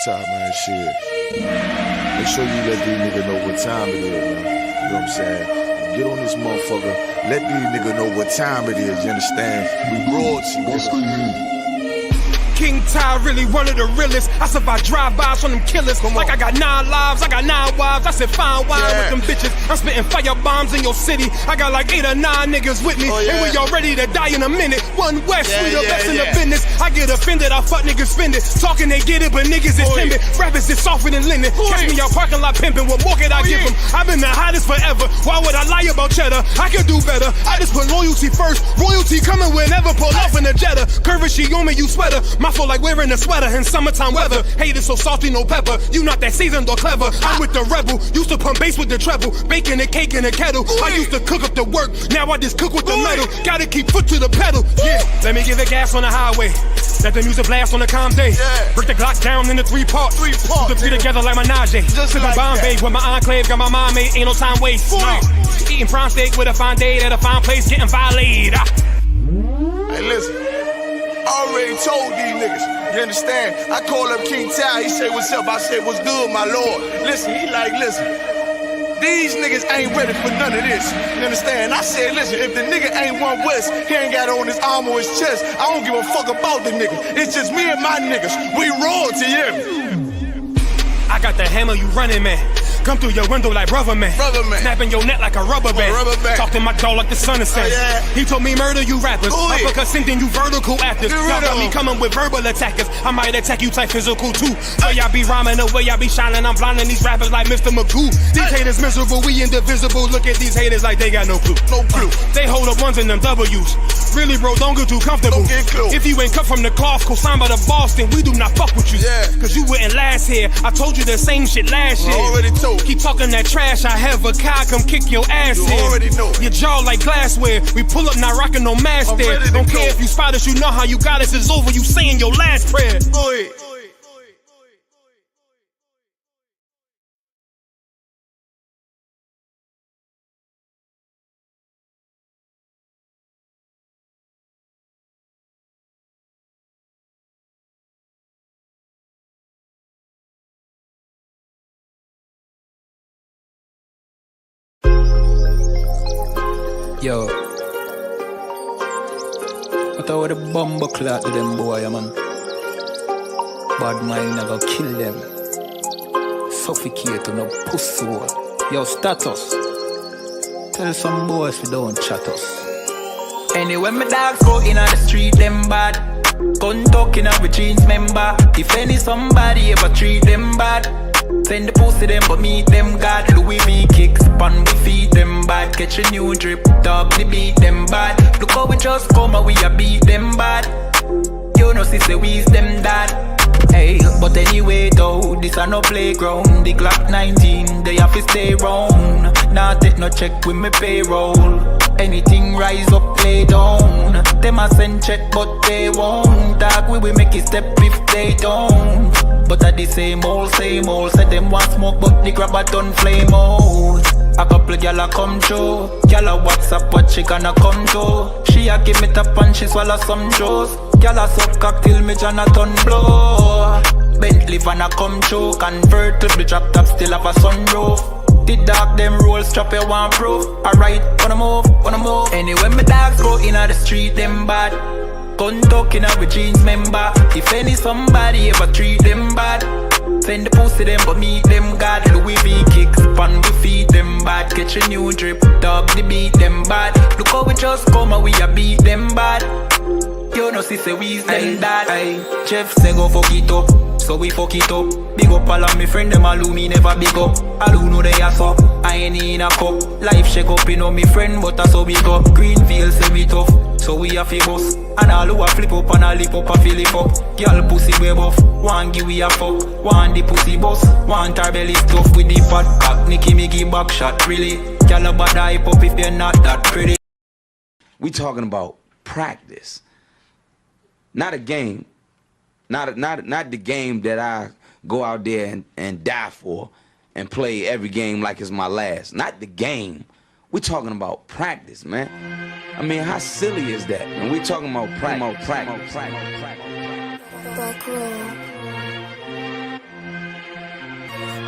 top, man, shit. Make sure you let these niggas know what time it is, man. You know what I'm saying? Get on this motherfucker. Let these niggas know what time it is, you understand? We royalty, nigga. King Ty really one of the realest. I survived drive-bys from them killers. Like I got 9 lives, I got 9 wives. I said fine wine with them bitches. I'm spitting fire bombs in your city. I got like 8 or 9 niggas with me. And we all ready to die in a minute. One West, we the best in the business. I get offended, I fuck niggas spend it. Talking they get it, but niggas is timid. Rappers is softer than linen. Catch me out parking lot pimping. What more could I give them? I've been the hottest forever. Why would I lie about cheddar? I could do better. I just put loyalty first. Royalty coming whenever. Pull off in the Jetta. Curvy, she on me, you sweater. My feel like wearing a sweater in summertime weather. Haters so salty, no pepper. You not that seasoned or clever. I'm with the rebel. Used to pump bass with the treble. Baking a cake in a kettle. I used to cook up the work. Now I just cook with the metal. Gotta keep foot to the pedal. Yeah, let me give it gas on the highway. Let the music blast on a calm day. Break the Glock down into 3 parts. Put the 3 together like my Najee. Sippin' like Bombay with my enclave. Got my mind made. Ain't no time waste. No. Eating prime steak with a fine date at a fine place. Getting violated. Hey, listen. I already told these niggas. You understand? I call up King Ty. He say, what's up? I say, what's good, my lord? Listen, he like, listen. These niggas ain't ready for none of this. You understand? I said, listen, if the nigga ain't one West, he ain't got it on his arm or his chest. I don't give a fuck about the nigga. It's just me and my niggas. We royalty, yeah. I got the hammer, you running, man. Come through your window like rubber man. Snapping your neck like a rubber band. Talk to my jaw like the sun is set. He told me murder you rappers. Uppercut sending you vertical actors. Y'all got me coming with verbal attackers. I might attack you type physical too. So y'all be rhyming the way y'all be shining. I'm blinding these rappers like Mr. Magoo. These haters miserable, we indivisible. Look at these haters like they got no clue. No clue. They hold up ones and them W's. Really, bro, don't get too comfortable. If you ain't cut from the cloth, co-signed by the boss, then we do not fuck with you. Cause you wouldn't last here. I told you the same shit last year. Already told. Keep talking that trash, I have a car, come kick your ass in. Already know. Your jaw like glassware. We pull up, not rocking no mask there. Don't care if you spot us, you know how you got us. It's over, you saying your last prayer. Yo, I thought the bomber clock to them boy, man. Bad mind never kill them. Suffocate to no pussy wall. Yo, status. Tell some boys we don't chat us. Anyway, my dogs go in on the street, them bad. Gun talking up with jeans member. If any somebody ever treat them bad, send the pussy them but meet them God. Louis V kicks pan we feed them bad. Catch a new drip, dog we beat them bad. Look how we just come and we a beat them bad. You know see say we's them dad. Hey, but anyway though, this a no playground. The Glock 19, they have to stay round. Nah take no check with me payroll. Anything rise up, lay down. Them a send check but they won't. Dog we make it step if they don't. But at the same old, said them want smoke but the grabber done flame out. A couple gyal a come through. Gyal a WhatsApp what she gonna come to. She a give me tap and she swallow some juice. Gyal a suck cock till me Jonathan blow. Bentley van a come through. Convertible drop top still have a sunroof. The dog them roll strap you want proof. Alright, wanna move. Anyway my dogs go in on the street them bad. Gun talking up with jeans member. If any somebody ever treat them bad, send the pussy them but meet them God. Louis V kicks pan we feed them bad. Catch a new drip, dog they beat them bad. Look how we just come and we a beat them bad. You know see say we's them dad. Jeff say go fuck it up, so we fuck it up. Big up all of me friend them all who me never big up. All who know they a suck, I ain't in a cup. Life shake up, you know me friend but that's how we go. Greenfield say we tough, so we a fi bus. And all who a flip up and a lip up a fill it up. Girl pussy way buff, one give we a fuck. One the pussy bus, one her belly stuff with the fat cock. Nicky me give back shot really. Girl a bad hype up if you're not that pretty. We talking about practice, not a game. Not the game that I go out there and die for and play every game like it's my last. Not the game. We talking about practice, man. I mean, how silly is that? And we talking about practice.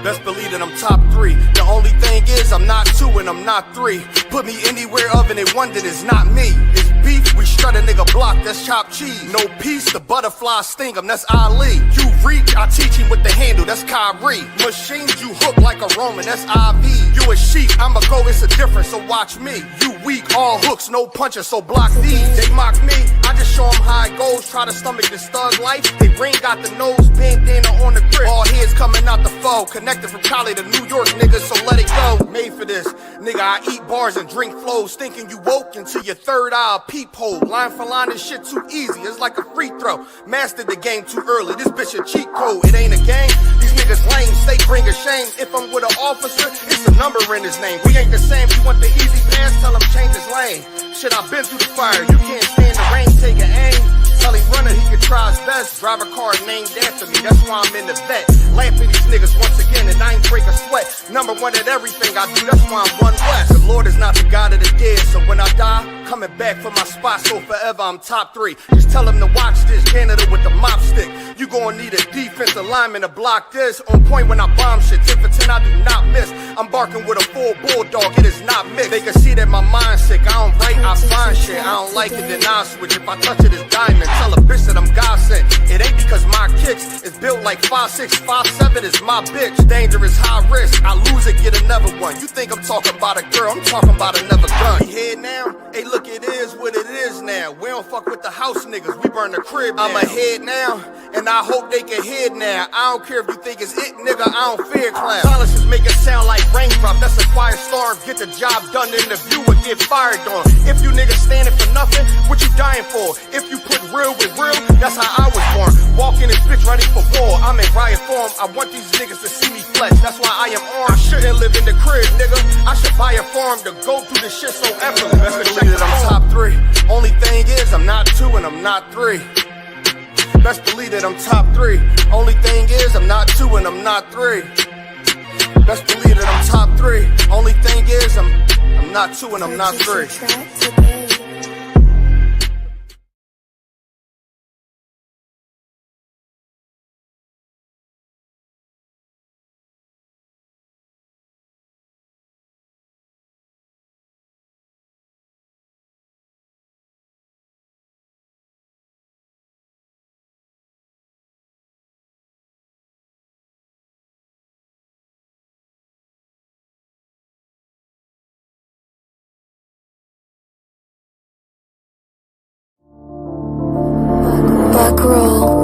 Best believe that I'm top 3. The only thing is I'm not 2 and I'm not 3. Put me anywhere other than one that is not me. It's beef, we strut a nigga block, that's chopped cheese. No peace, the butterfly sting him, that's Ali. You reach, I teach him with the handle, that's Kyrie. Machines you hook like a Roman, that's IV. You a sheep, I'ma go, it's a difference, so watch me. You weak, all hooks, no punches, so block these. They mock me, I just show them how it goes. Try to stomach this thug life. They ring got the nose, bandana on the grip. All heads coming out the foe. Connected from Cali to New York, nigga, so let it go. Made for this, nigga, I eat bars and drink flows. Thinking you woke into your third eye, peephole. Line for line, this shit too easy, it's like a free throw. Mastered the game too early, this bitch a cheat code. It ain't a game, these niggas lame, they bring a shame. If I'm with an officer, it's a number in his name. We ain't the same, you want the easy pass, tell him change his lane. Shit, I've been through the fire, you can't stand the rain, take an aim. Tell him runner, he can try his best. Drive a car named after me, that's why I'm in the vet. Lamping these niggas once again, and I ain't break a sweat. Number 1 at everything I do, that's why I'm one west. The Lord is not the God of the dead, so when I die, coming back for my spot, so forever I'm top 3. Just tell him to watch this, Canada with the mop stick. You gon' need a defensive lineman to block this. On point when I bomb shit, 10 for 10 I do not miss. I'm barking with a full bulldog, it is not mixed. They can see that my mind's sick, I don't write, I find shit. I don't like it, then I switch. If I touch it, it's diamond. Tell a bitch that I'm God sent. It ain't because my kicks is built like 5'6", 5'7" is my bitch. Dangerous, high risk, I lose it, get another one. You think I'm talking about a girl, I'm talking about another gun. We here now, hey look, it is what it is now. We don't fuck with the house niggas, we burn the crib down. I'm ahead now, and I hope they can hear now. I don't care if you think it's it, nigga, I don't fear clown. Silences make it sound like raindrop, that's a quiet storm. Get the job done in the view and get fired on. If you niggas standing for nothing, what you dying for? If you put real with real, that's how I was born. Walking this bitch ready for war, I'm in riot form. I want these niggas to see me flex, that's why I am armed. I shouldn't live in the crib, nigga, I should buy a farm to go through this shit so effortless. Best believe that I'm top 3. Only thing is I'm not 2 and I'm not 3. Best believe that I'm top 3. Only thing is I'm not 2 and I'm not 3. Best believe that I'm top 3. Only thing is I'm not 2 and I'm not 3. Back roll.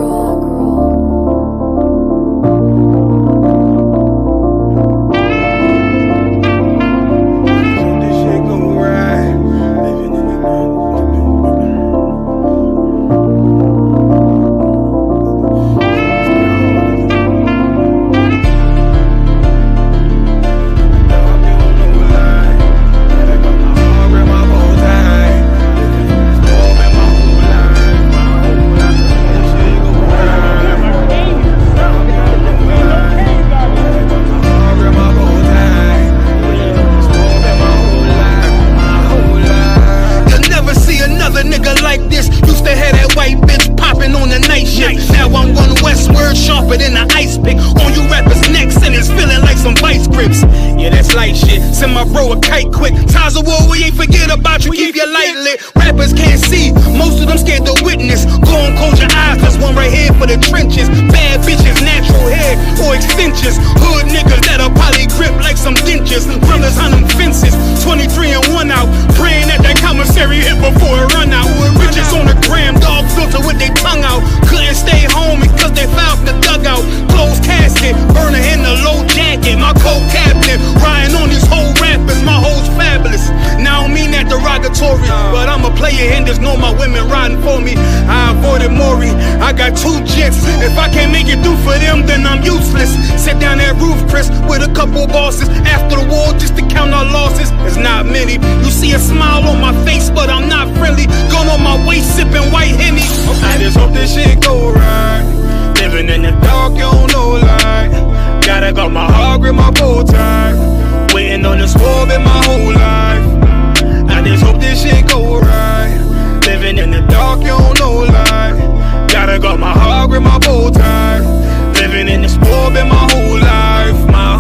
Send my bro a kite quick. Times of war, we ain't forget about you. Keep your light lit. Rappers can't see, most of them scared to witness. Go and close your eyes, there's one right here for the trenches. Bad bitches, natural hair or extensions. Hood niggas that'll probably grip like some dentures. Brothers on them fences, 23 and 1 out. Praying that that commissary hit before it run out. Bitches on the gram, dog filter with their tongue out. Couldn't stay home because they found the dugout. Closed casket, burner in the low jacket. My co-captain, riding on these whole rappers, my hoes fabulous. Now I don't mean that derogatory, but I'm a player and there's no my women riding for me. I avoided Maury, I got 2 jets. If I can't make it through for them, then I'm useless. Sit down that roof, Chris, with a couple bosses. After the war, just to count our losses, it's not many. You see a smile on my face, but I'm not friendly. Gun on my waist, sipping white Henny. I just hope this shit go right. Living in the dark, you don't know light. Gotta got my heart with my bow tie. Waiting on the swerve in my whole life. I just hope this shit go right. Living in the dark, you don't know light. Gotta got my heart with my bow tie. Living in the swerve in my whole life. My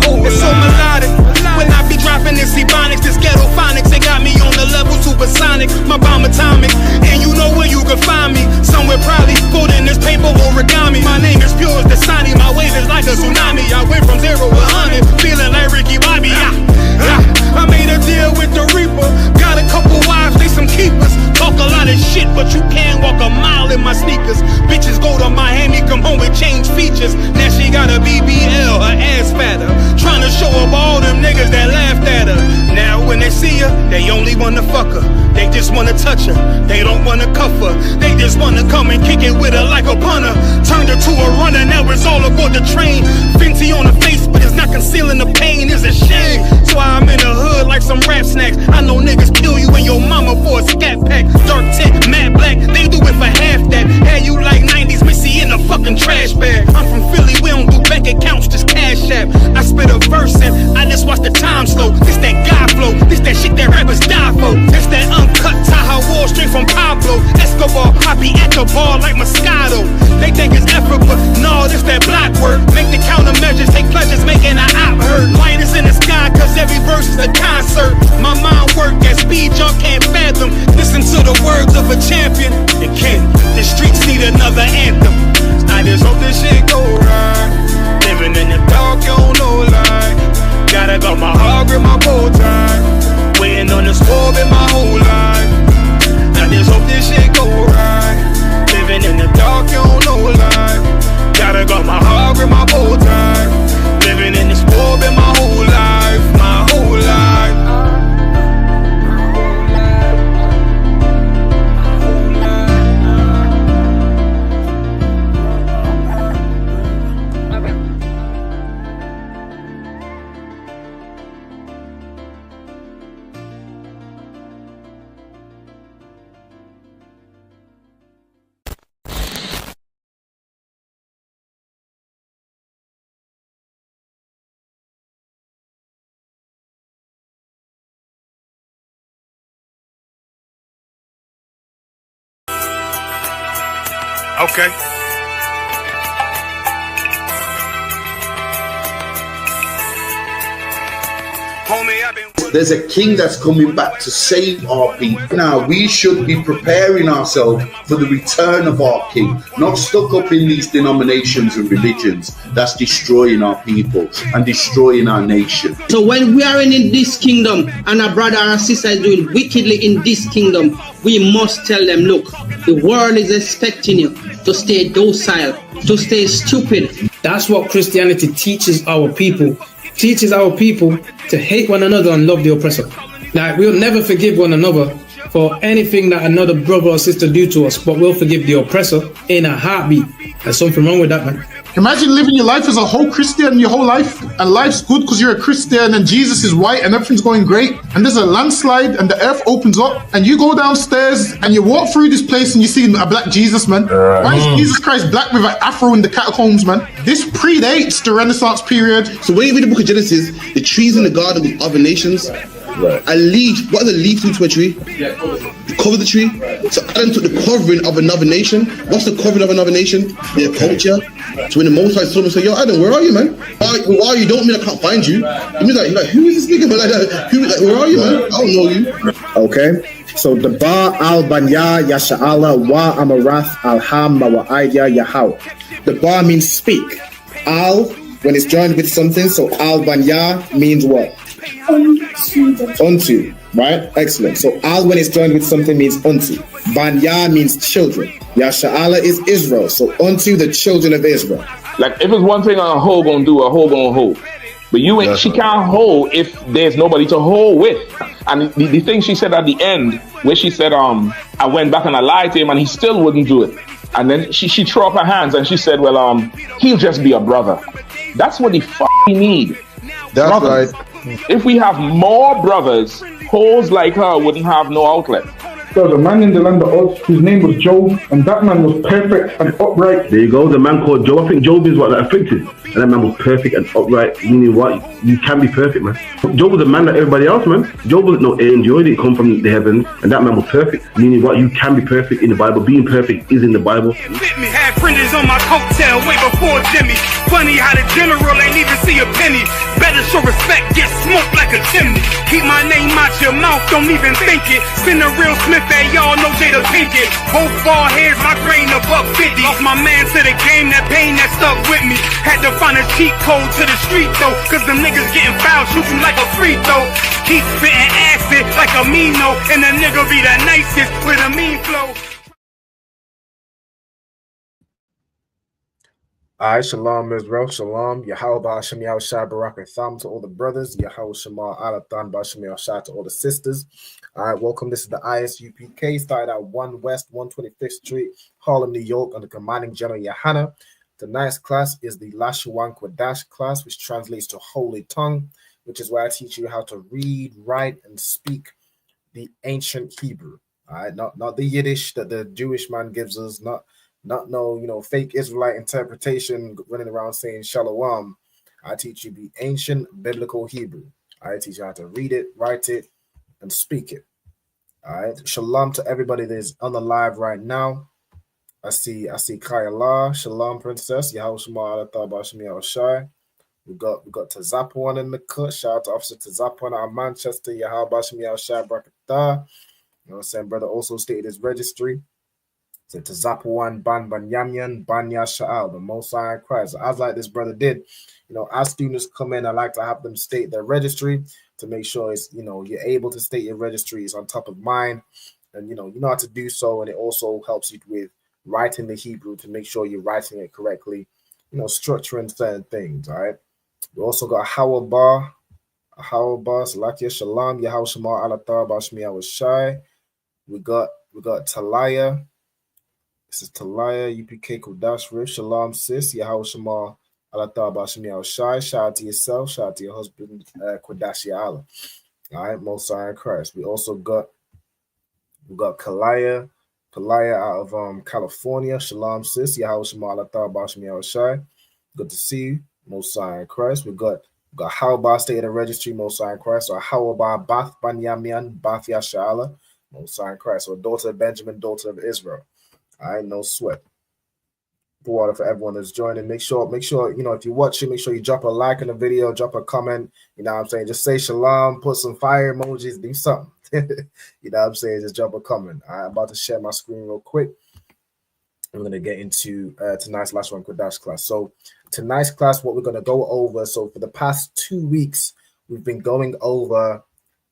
fuck her. They just wanna touch her, they don't wanna cuff her. They just wanna come and kick it with her like a punter. Turned her to a runner, now it's all aboard the train. Fenty on the face, but it's not concealing the pain, it's a shame. So I'm in the hood like some rap snacks. I know niggas kill you and your mama for a scat pack. Dark tint, matte black, they do it for half that. Had you like 90s Missy in a fucking trash bag. I'm from Philly, we don't do bank accounts, just cash app. I spit a verse and I just watch the time slow. This that God flow, this that shit that rappers die for. This that uncut Taha Wall straight from Pablo Escobar. I be at the bar like Moscato. They think it's effort, but no, this that block work. Make the countermeasures, take pleasures, making an op hurt. Light is in the sky, cause every verse is a concert. My mind work at speed y'all can't fathom. Listen to the words of a champion. And Ken, the streets need another anthem. I just hope this shit go right. Living in the dark, you don't know light. Gotta got my heart with my bow tie. Waiting on this war in my whole life. I just hope this shit go right. Living in the dark, you don't know life. Gotta got my heart with my bow tie. Living in this war in my whole life. My whole life. Okay. There's a king that's coming back to save our people. Now we should be preparing ourselves for the return of our king, not stuck up in these denominations and religions that's destroying our people and destroying our nation. So when we are in this kingdom and our brother and sister is doing wickedly in this kingdom, we must tell them, look, the world is expecting you to stay docile, to stay stupid. That's what Christianity teaches our people. Teaches our people to hate one another and love the oppressor. Like, we'll never forgive one another for anything that another brother or sister do to us, but we'll forgive the oppressor in a heartbeat. There's something wrong with that, man. Imagine living your life as a whole Christian your whole life, and life's good because you're a Christian and Jesus is white and everything's going great, and there's a landslide and the earth opens up and you go downstairs and you walk through this place and you see a black Jesus, man. Why is Jesus Christ black with an afro in the catacombs, man? This predates the Renaissance period. So when you read the book of Genesis, the trees in the garden with other nations, a leaf, what does a leaf do to a tree? Cover the tree. So Adam took the covering of another nation. What's the covering of another nation? Their culture. So when the Most High saw him and said, yo, Adam, where are you, man? Why are you? Don't mean I can't find you. He means like, who is this nigga? Like that. Where are you, man? I don't know you. Okay. So the Ba al Banya Yasha'ala wa Amarath al Hamma wa Aidya Yahaw. The Ba means speak. Al, when it's joined with something, so al Banya means what? Unto, right? Excellent. So al when it's joined with something means unto. Banya means children. Yasha'ala is Israel. So unto the children of Israel. Like if it's one thing a hoe gonna do, a hoe gonna hold. But you ain't, she can't hold if there's nobody to hold with. And the thing she said at the end, where she said, I went back and I lied to him and he still wouldn't do it. And then she threw up her hands and she said, well, he'll just be a brother. That's what he need. That's brothers. right. If we have more brothers, hoes like her wouldn't have no outlet. There was a man in the land of Oz, his name was Job, and that man was perfect and upright. There you go, the man called Job. I think Job is what, like, afflicted. And that man was perfect and upright, meaning what? You can be perfect, man. Job was a man like everybody else, man. Job wasn't no angel, he didn't come from the heavens, and that man was perfect, meaning what? You can be perfect in the Bible. Being perfect is in the Bible. Had fringes on my coattail way before Jimmy. Funny how the general ain't even see a penny. Better show respect, get smoked like a chimney. Keep my name out your mouth, don't even think it. Send a real Smith that y'all know Jada Pinkett. Both ball heads, my grain above 50. Lost my man to the game, that pain that stuck with me. Had to find a cheat code to the street though, cause them niggas getting foul, shoot you like a free throw. Keep spitting acid like a Mino, and the nigga be the nicest with a mean flow. All right, Shalom Israel, Shalom, Yahweh Hashem Yahushua Barak and Thumb to all the brothers, Yahweh Shema Alathan Bashem Yahushua to all the sisters. All right, welcome. This is the ISUPK, started at 1 West 125th Street, Harlem, New York, under commanding General Yahana. Tonight's class is the Lashawan Qadash class, which translates to Holy Tongue, which is where I teach you how to read, write, and speak the ancient Hebrew. All right, not the Yiddish that the Jewish man gives us, not no fake Israelite interpretation running around saying shalom. I teach you the ancient biblical Hebrew. I teach you how to read it, write it, and speak it. All right. Shalom to everybody that is on the live right now. I see Kayala. Shalom, princess. Yahweh Shema Alatah Bashmi Yahushai. We got Tazapuan in the cut. Shout out to Officer Tazapuan out of Manchester. Yahweh Bashmi Yahushai Brakatah. You know what I'm saying? Brother also stated his registry. So to Zapuan Ban Banyamyan Banya Sha'al, the Most High Christ. So as like this brother did, as students come in, I like to have them state their registry to make sure it's, you're able to state your registry is on top of mind. And, you know how to do so. And it also helps you with writing the Hebrew to make sure you're writing it correctly, structuring certain things. All right. We also got Hawabah, Salakia Shalom, Yahweh Shema Alatah Bashmi Yahushai. We got Talaya. This is Talaya, UPK Kodash Rif, Shalom sis, Yahweh Shema Alatah Bashmi Yahushai. Shout out to yourself, shout out to your husband, Kodash Ya'ala. All right, Most High Christ. We also got Kalaya out of California. Shalom sis, Yahweh Shema Alatah Bashmi Yahushai. Good to see you, Most High Christ. We got Hawba State of the Registry, Most High Christ, or Hawba Bath Banyamian, Bath Yasha'ala, Most High Christ, or daughter of Benjamin, daughter of Israel. All right, no sweat. Water for everyone that's joining. Make sure, if you're watching, make sure you drop a like on the video, drop a comment. You know what I'm saying? Just say shalom, put some fire emojis, do something. You know what I'm saying? Just drop a comment. All right, I'm about to share my screen real quick. I'm going to get into tonight's Lashawan Qadash class. So tonight's class, what we're going to go over. So for the past 2 weeks, we've been going over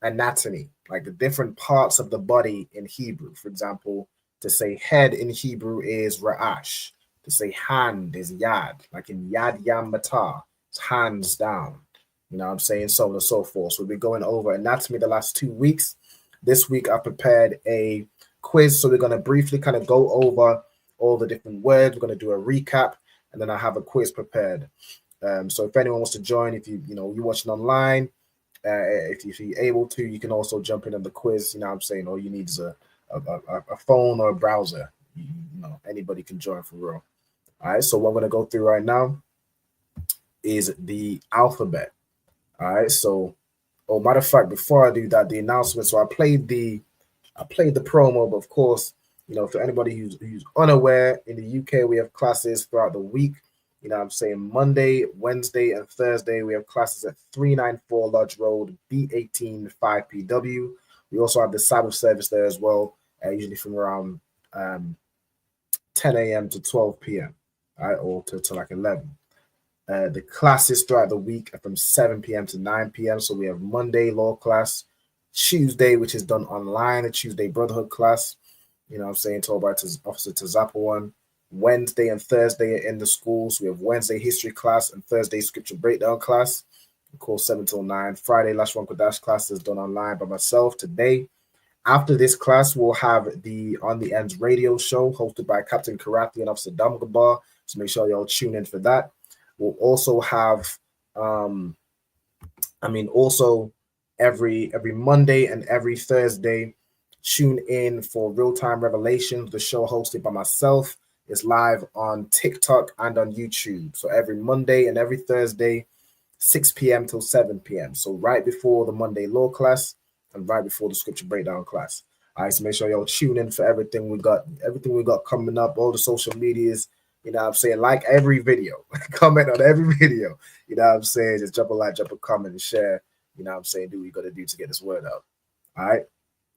anatomy, like the different parts of the body in Hebrew. For example, to say head in Hebrew is ra'ash. To say hand is yad. Like in yad yam matah, it's hands down. You know what I'm saying? So on and so forth. So we've been going over anatomy the last 2 weeks. This week I prepared a quiz. So we're going to briefly kind of go over all the different words. We're going to do a recap. And then I have a quiz prepared. So if anyone wants to join, if you're watching online, if you're able to, you can also jump in on the quiz. You know what I'm saying? All you need is a phone or a browser. Anybody can join for real. All right, so what I'm going to go through right now is the alphabet. All right, so matter of fact, before I do that, the announcement. So I played the promo, but of course, for anybody who's unaware, in the UK we have classes throughout the week. You know what I'm saying? Monday, Wednesday, and Thursday we have classes at 394 Lodge Road, B18 5PW. We also have the Sabbath service there as well, usually from around 10 a.m. to 12 p.m. All right, or to like 11. The classes throughout the week are from 7 p.m. to 9 p.m. So we have Monday law class, Tuesday, which is done online, a Tuesday brotherhood class. You know what I'm saying? Told by Officer Tazapuan. Wednesday and Thursday are in the schools. We have Wednesday history class and Thursday scripture breakdown class. Of course, 7 till 9. Friday Lashawan Qadash class is done online by myself today. After this class, we'll have the On the Ends radio show hosted by Captain Karathi and Officer Damgabar. So make sure y'all tune in for that. We'll also have, also every Monday and every Thursday, tune in for Real-Time Revelations, the show hosted by myself. It's live on TikTok and on YouTube. So every Monday and every Thursday, 6 p.m. till 7 p.m. So right before the Monday law class and right before the scripture breakdown class. All right, so make sure y'all tune in for everything we got coming up, all the social medias. You know what I'm saying? Like every video, comment on every video. You know what I'm saying? Just drop a like, drop a comment, and share. You know what I'm saying? Do what you got to do to get this word out. All right.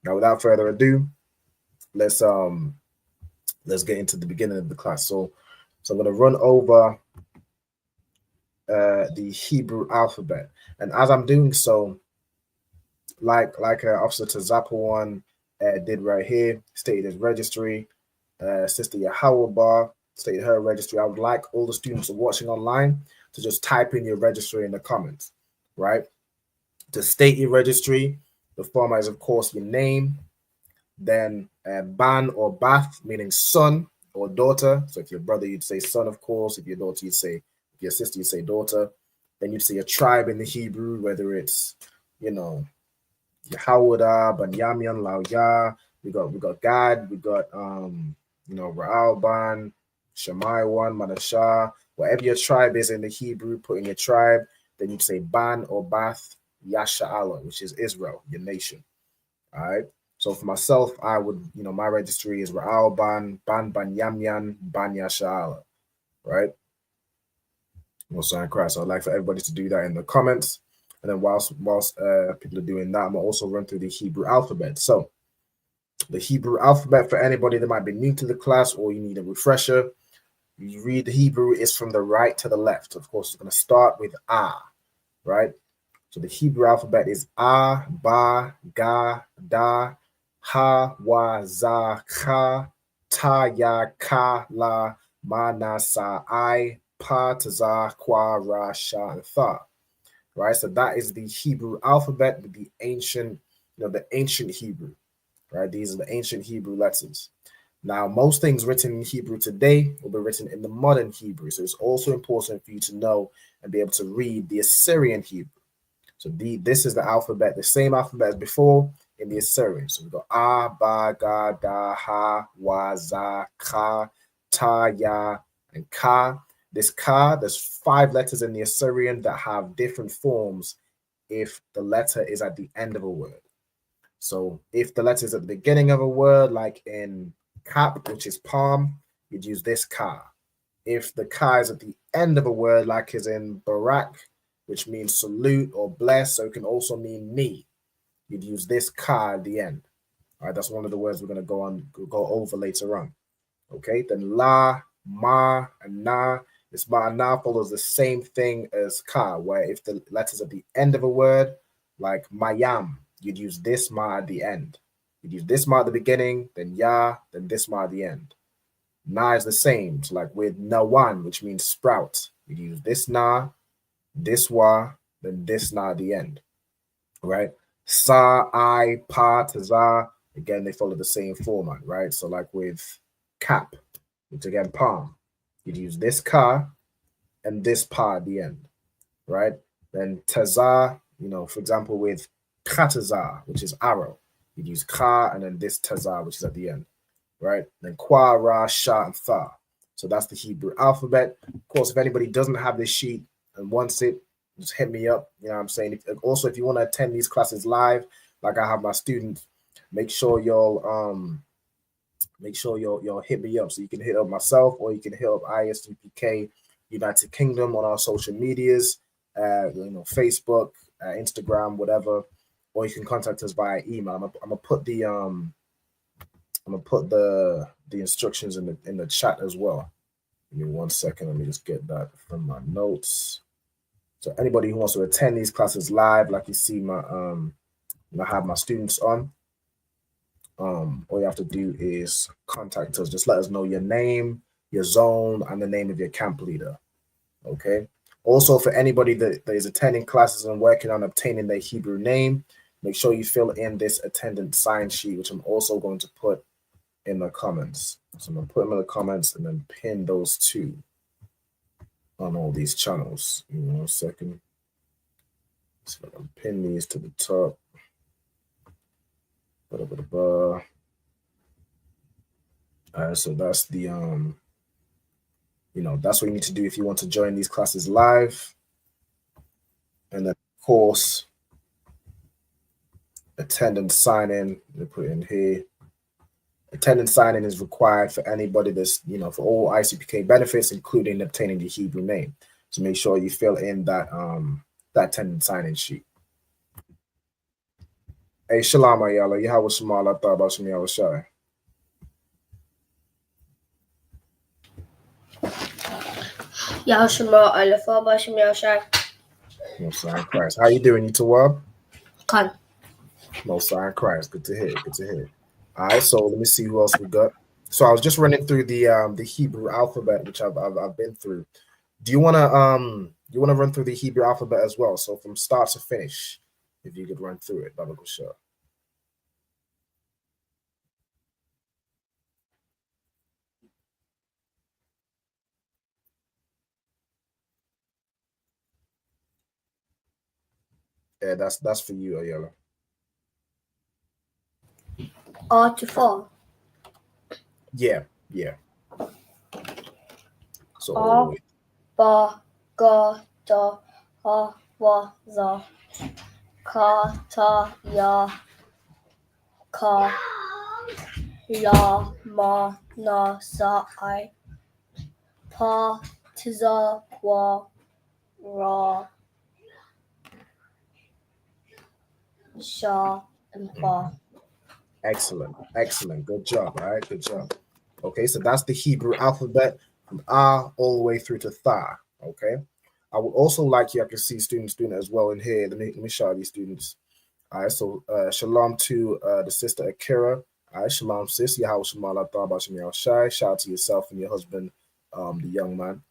Now, without further ado, let's get into the beginning of the class. So I'm going to run over the Hebrew alphabet, and as I'm doing so, like Officer Tazapuan did right here, stated his registry. Sister Yahweh Bar, state her registry. I would like all the students watching online to just type in your registry in the comments, right? To state your registry, the format is, of course, your name, then ban or bath, meaning son or daughter. So if your brother, you'd say son, of course. If your daughter, you'd say, if your sister, you'd say daughter. Then you'd say a tribe in the Hebrew, whether it's, you know, Yehuda, Banyamian, Lauya. We got Gad, we got you know, Ra'alban, Shammai-1, Manashah. Whatever your tribe is in the Hebrew, put in your tribe. Then you'd say Ban or Bath Yasha'ala, which is Israel, your nation. All right. So for myself, I would, you know, my registry is Ra'alban, Ban Banyamyan, Ban Yasha'ala. Right. Most in Christ. So I'd like for everybody to do that in the comments. And then whilst people are doing that, I'm gonna also run through the Hebrew alphabet. So the Hebrew alphabet, for anybody that might be new to the class or you need a refresher, you read the Hebrew is from the right to the left. Of course, it's going to start with A, right? So the Hebrew alphabet is A, Ba, Ga, Da, Ha, Wa, Za, Ka, Ta, Ya, Ka, La, Ma, Na, Sa, I, Pa, Ta, Za, Kwa, Ra, Sha, and Tha. Right? So that is the Hebrew alphabet with the ancient, you know, the ancient Hebrew. Right? These are the ancient Hebrew letters. Now, most things written in Hebrew today will be written in the modern Hebrew. So it's also important for you to know and be able to read the Assyrian Hebrew. So this is the alphabet, the same alphabet as before in the Assyrian. So we've got A, Ba, Ga, Da, Ha, Wa, Za, Ka, Ta, Ya, and Ka. This Ka, there's 5 letters in the Assyrian that have different forms if the letter is at the end of a word. So if the letter is at the beginning of a word, like in Kap, which is palm, you'd use this Ka. If the Ka is at the end of a word, like is in Barak, which means salute or bless, so it can also mean me, you'd use this Ka at the end. All right, that's one of the words we're going to go over later on. Okay, then La, Ma, and Na. This Ma and Na follows the same thing as Ka, where if the letter's at the end of a word, like Mayam, you'd use this Ma at the end. You'd use this Ma at the beginning, then Ya, then this Ma at the end. Na is the same. So like with Nawan, which means sprout, you'd use this Na, this Wa, then this Na at the end. Right? Sa, I, Pa, Taza, again, they follow the same format, right? So like with Cap, which again, palm, you'd use this Ka and this Pa at the end, right? Then Taza, you know, for example, with Kataza, which is arrow, you'd use Ka and then this Taza, which is at the end, right? Then Kwa, Ra, Sha, and Tha. So that's the Hebrew alphabet. Of course, if anybody doesn't have this sheet and wants it, just hit me up. You know what I'm saying? Also, if you want to attend these classes live, like I have my students, make sure you'll hit me up. So you can hit up myself or you can hit up ISUPK United Kingdom on our social medias, you know, Facebook, Instagram, whatever, or you can contact us via email. I'm gonna put the instructions in the chat as well. Give me 1 second. Let me just get that from my notes. So anybody who wants to attend these classes live, like you see my I have my students on. All you have to do is contact us. Just let us know your name, your zone, and the name of your camp leader. Okay. Also, for anybody that is attending classes and working on obtaining their Hebrew name, make sure you fill in this attendance sign sheet, which I'm also going to put in the comments. So I'm going to put them in the comments and then pin those two on all these channels. Give me 1 second. So I'm going to pin these to the top. So that's the you know, that's what you need to do if you want to join these classes live. And then of course, attendance sign in, they put it in here. Attendance sign in is required for anybody that's, you know, for all ICPK benefits, including obtaining the Hebrew name. So make sure you fill in that that attendance sign in sheet. Hey, Shalom, Ayala. Yahweh Shemal, I thought about Shemi Awashai. Yahweh Shemal, I thought about Shemi Awashai. Most High Christ. How you doing, you Tawab? Con. Most High Christ. Good to hear. Good to hear. All right, so let me see who else we got. So I was just running through the Hebrew alphabet, which I've been through. Do you wanna run through the Hebrew alphabet as well? So from start to finish, if you could run through it, Baba Gusha. Yeah, that's for you, Ayala. R to 4. Yeah. So all the R, way. ba, ga, da, ha, wa, za. Ka, ta, ya, ka, la, ma, na, sa, I. Pa, tza, wa, ra, sha, and pa. Excellent. Good job. All right, good job. Okay, so that's the Hebrew alphabet from R all the way through to Tha. Okay. I would also like you, I can see students doing it as well in here. Let me show these students. All right, so shalom to the sister Akira. All right, shalom sis. Yahweh Shemala Thaba Shem Shai. Shout out to yourself and your husband, the young man.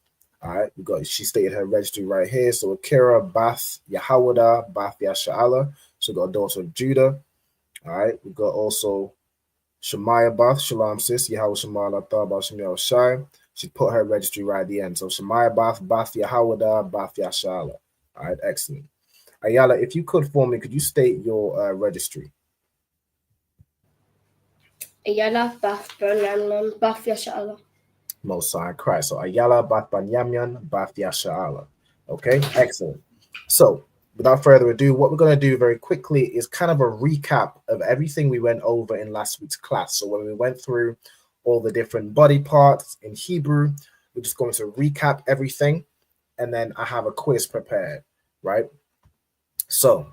All right, she stated her registry right here. So Akira, Bath, Yahawada, Bath Yasha'ala. So we got a daughter of Judah. All right, we got also Shemaiah Bath, Shalom sis, Yahweh Shemala Thaba Shem Shai. She put her registry right at the end. So Shemaiah Bath, Bath Yahawada, Bath Yasha'ala. All right, excellent. Ayala, if you could for me, could you state your registry? Ayala, Bath, Bernamnon, Bath, Yasha'ala. Most High Christ. So Ayala, Bath Banyamyan, Bath Yasha'ala. Okay, excellent. So without further ado, what we're going to do very quickly is kind of a recap of everything we went over in last week's class. So when we went through all the different body parts in Hebrew, we're just going to recap everything. And then I have a quiz prepared, right? So,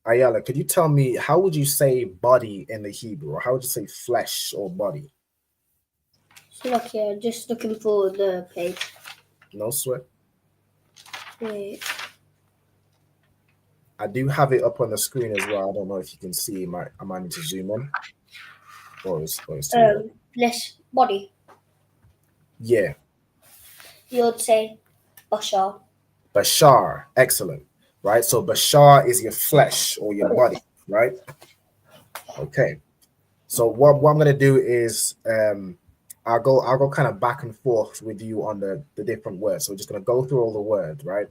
Ayala, could you tell me, how would you say body in the Hebrew? Or how would you say flesh or body? So look here, just looking for the page. No sweat. Wait. I do have it up on the screen as well. I don't know if you can see. I might need to zoom in. Or it's Flesh, body. Yeah. You would say Bashar. Bashar. Excellent. Right? So Bashar is your flesh or your body, right? Okay. So what I'm gonna do is I'll go kind of back and forth with you on the different words. So we're just gonna go through all the words, right?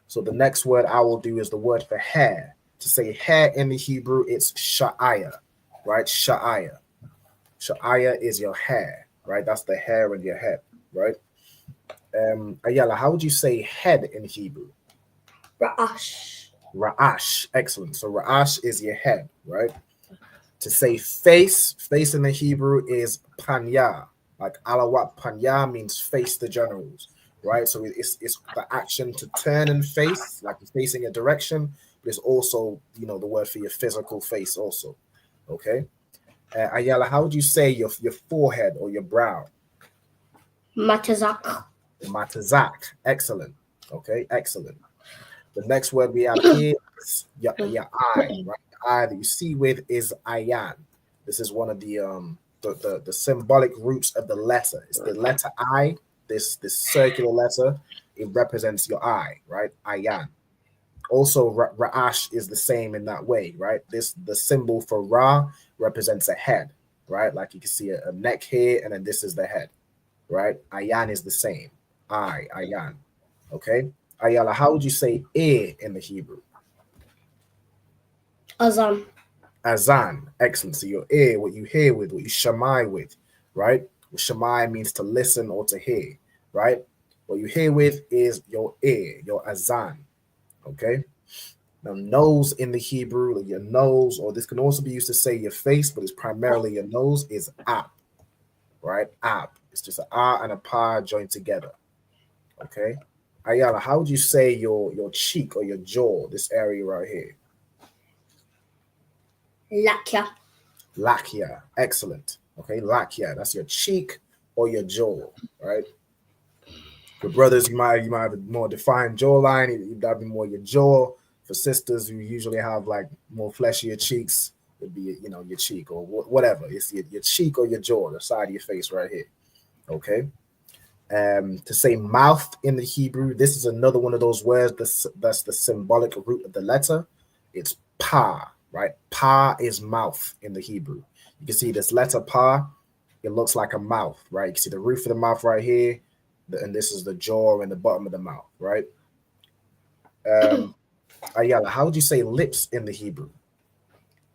So the next word I will do is the word for hair. To say hair in the Hebrew, it's sha'aya, right? Sha'aya. Sha'aya is your hair, right? That's the hair in your head, right? Ayala, how would you say head in Hebrew? Ra'ash. Ra'ash. Excellent. So Ra'ash is your head, right? To say face in the Hebrew is panya. Like alawat panya means face the generals, right? So it's the action to turn and face, like facing a direction, but it's also, the word for your physical face also, okay? Ayala, how would you say your forehead or your brow? Matazak. Matazak. Excellent. Okay, excellent. The next word we have here is your eye, right? The eye that you see with is ayan. This is one of the symbolic roots of the letter. It's the letter I, this circular letter. It represents your eye, right? Ayan. Also, Ra'ash is the same in that way, right? The symbol for Ra represents a head, right? Like you can see a neck here, and then this is the head, right? Ayan is the same. Ayan. Okay? Ayala, how would you say ear in the Hebrew? Azan. Azan. Excellent. So your ear, what you hear with, what you shamai with, right? Shamai means to listen or to hear, right? What you hear with is your ear, your azan. Okay? Now, nose in the Hebrew, your nose, or this can also be used to say your face, but it's primarily your nose, is ab, right? Ab. It's just an ah and a pa joined together. Okay? Ayala, how would you say your cheek or your jaw, this area right here? Lakya. Lakya. Excellent. Okay, lakya. That's your cheek or your jaw, right? For brothers, you might have a more defined jawline. That'd be more your jaw. For sisters, who usually have like more fleshier cheeks, would be, you know, your cheek or whatever. It's your cheek or your jaw, the side of your face right here. Okay. To say mouth in the Hebrew, this is another one of those words that's the symbolic root of the letter. It's pa, right? Pa is mouth in the Hebrew. You can see this letter pa, it looks like a mouth, right? You can see the roof of the mouth right here, and this is the jaw and the bottom of the mouth, right? Ayala, how would you say lips in the Hebrew?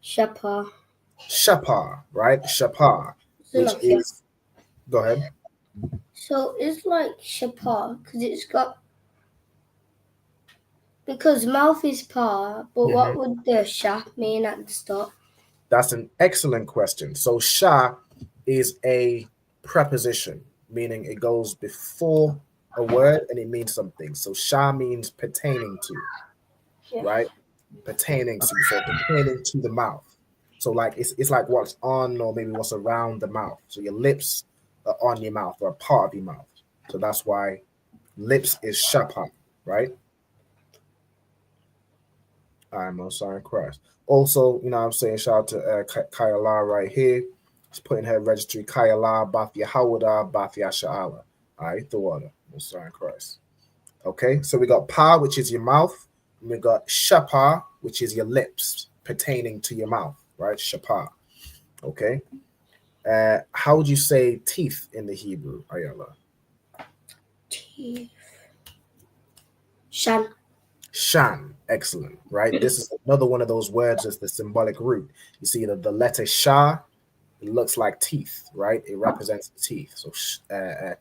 Shapa. Shapa, right? Shapa, which is, go ahead. So it's like shapa because it's got, because mouth is pa, but what would the sha mean at the start? That's an excellent question. So sha is a preposition, meaning it goes before a word and it means something. So sha means pertaining to, right? Pertaining to, so pertaining to the mouth. So like it's like what's on or maybe what's around the mouth. So your lips are on your mouth or a part of your mouth. So that's why lips is shapa, right? I'm on sign Christ. Also, you know what I'm saying, shout out to Kayala right here. She's putting her registry Kayala, Bathia Hawada, Bathia Sha'ala. All right, the water. On sign Christ. Okay, so we got pa, which is your mouth. And we got shapa, which is your lips pertaining to your mouth, right? Shapa. Okay. How would you say teeth in the Hebrew, Ayala? Teeth. Shan. Shan, excellent, right? This is another one of those words that's the symbolic root. You see the letter sha, it looks like teeth, right? It represents teeth. So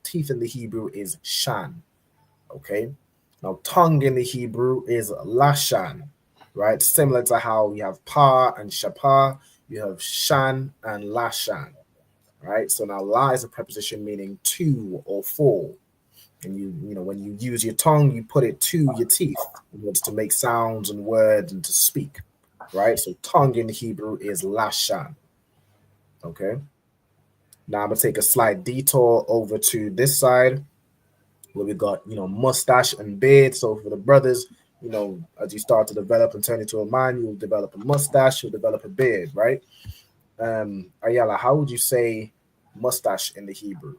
teeth in the Hebrew is shan, okay? Now tongue in the Hebrew is lashan, right? Similar to how we have pa and shapa, you have shan and lashan, right? So now la is a preposition meaning to or for. And you know, when you use your tongue, you put it to your teeth in order to make sounds and words and to speak, right? So tongue in Hebrew is lashan. Okay. Now I'm gonna take a slight detour over to this side where we got, you know, mustache and beard. So for the brothers, you know, as you start to develop and turn into a man, you'll develop a mustache, you'll develop a beard, right? Ayala, how would you say mustache in the Hebrew?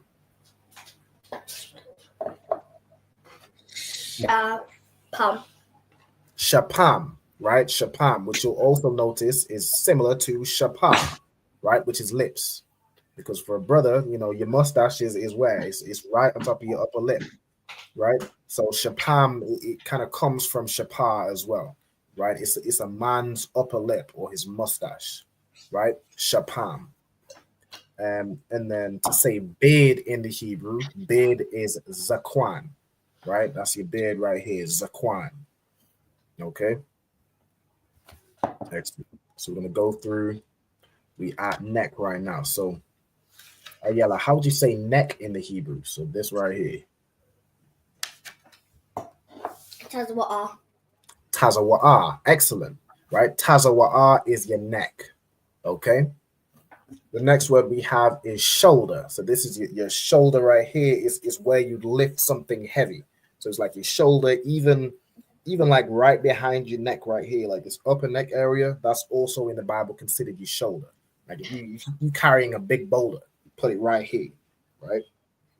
Shapam. Shapam, right? Shapam, which you'll also notice is similar to shapa, right? Which is lips. Because for a brother, you know, your mustache is where? It's right on top of your upper lip, right? So shapam, it kind of comes from shapa as well, right? It's a man's upper lip or his mustache, right? Shapam. And then to say beard in the Hebrew, beard is zakwan, right? That's your beard right here, zakwan. Okay. Excellent. So we're gonna go through. We at neck right now. So Ayala, how would you say neck in the Hebrew? So this right here. Tazwa'a. Tazawa'ah. Excellent. Right? Tazawa'ah is your neck. Okay. The next word we have is shoulder. So this is your shoulder right here is where you lift something heavy. So it's like your shoulder, even like right behind your neck right here, like this upper neck area, that's also in the Bible considered your shoulder. Like if you carrying a big boulder, put it right here, right?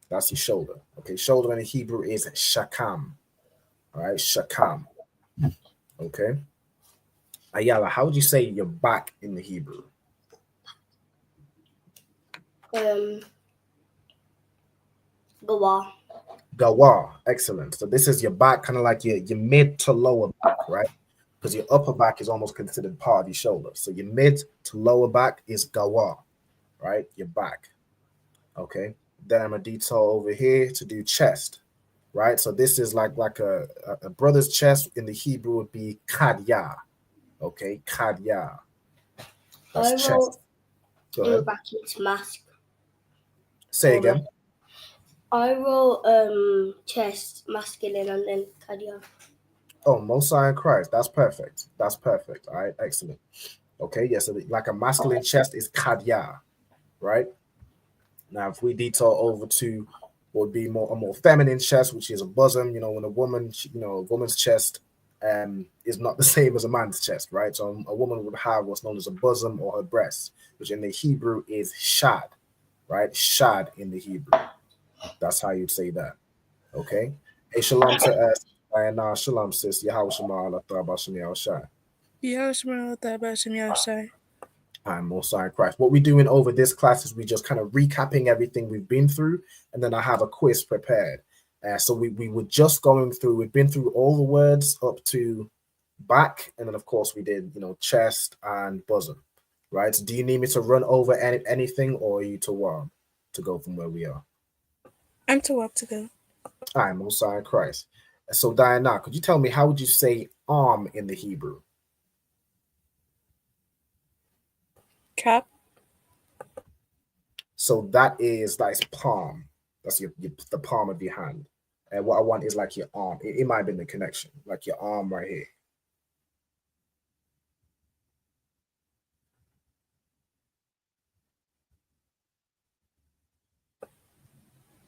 That's your shoulder. Okay, shoulder in the Hebrew is shakam. All right, shakam. Okay. Ayala, how would you say your back in the Hebrew? Gawa. Gawa, excellent. So this is your back, kind of like your mid to lower back, right? Because your upper back is almost considered part of your shoulder. So your mid to lower back is gawa, right? Your back. Okay. Then I'm gonna detail over here to do chest, right? So this is like a brother's chest in the Hebrew would be kadya. Okay, kadya. That's chest. Go ahead. Brackets mask. Say again. I wrote chest masculine and then cardia. Oh, Mosiah and Christ. That's perfect. That's perfect. All right, excellent. Okay, yeah, so like a masculine chest is kadya, right? Now, if we detail over to what would be a more feminine chest, which is a bosom, you know, when a woman, you know, a woman's chest is not the same as a man's chest, right? So a woman would have what's known as a bosom or her breast, which in the Hebrew is shad, right? Shad in the Hebrew. That's how you'd say that. Okay. Hey, shalom to us. Shalom, sis. Yahweh Shema Allah Ta'ala Shema Shai. I'm also in Christ. What we're doing over this class is we just kind of recapping everything we've been through, and then I have a quiz prepared. So we were just going through, we've been through all the words up to back, and then of course we did, chest and bosom, right? So do you need me to run over anything, or are you too warm to go from where we are? I'm too up to go. I'm also in Christ. So Diana, could you tell me, how would you say arm in the Hebrew? Cap. So that's palm. That's the palm of your hand. And what I want is like your arm. It might have been the connection, like your arm right here.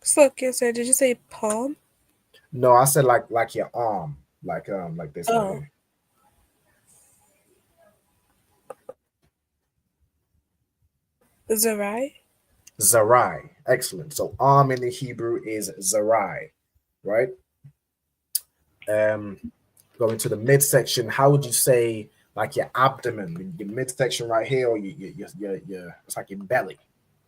So, yes, sir. Did you say palm? No, I said like your arm, like this. Oh. Right here. Zarai. Zarai. Excellent. So arm in the Hebrew is Zarai, right? Going to the midsection, how would you say like your abdomen, your midsection right here, or your it's like your belly,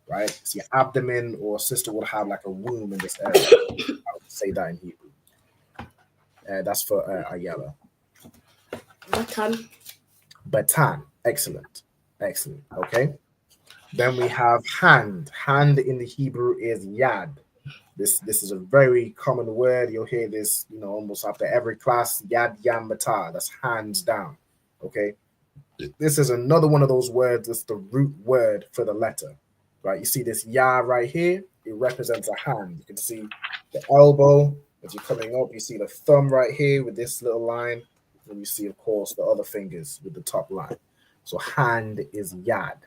right? It's your abdomen, or sister would have like a womb in this area. I would say that in Hebrew. That's for Ayala. Batan. Batan. Excellent. Excellent. Okay. Then we have hand. Hand in the Hebrew is yad. This is a very common word. You'll hear this, almost after every class. Yad yam mata. That's hands down. Okay. This is another one of those words. It's the root word for the letter, right? You see this ya right here. It represents a hand. You can see the elbow as you're coming up. You see the thumb right here with this little line. And you see, of course, the other fingers with the top line. So hand is yad.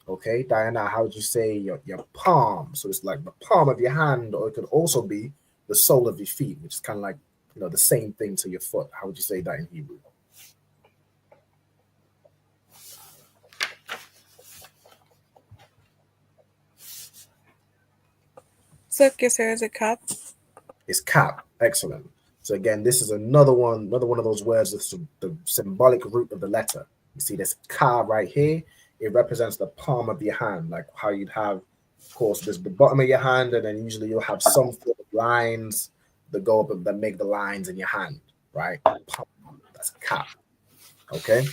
Okay, Diana, how would you say your palm? So it's like the palm of your hand, or it could also be the sole of your feet, which is kind of like, the same thing to your foot. How would you say that in Hebrew? So, yes, sir. Is it cap? It's cap. Excellent. So again, this is another one of those words that's the symbolic root of the letter. You see this ka right here. It represents the palm of your hand, like how you'd have, of course, there's the bottom of your hand, and then usually you'll have some sort of lines that go up and that make the lines in your hand, right? That's cap. Okay.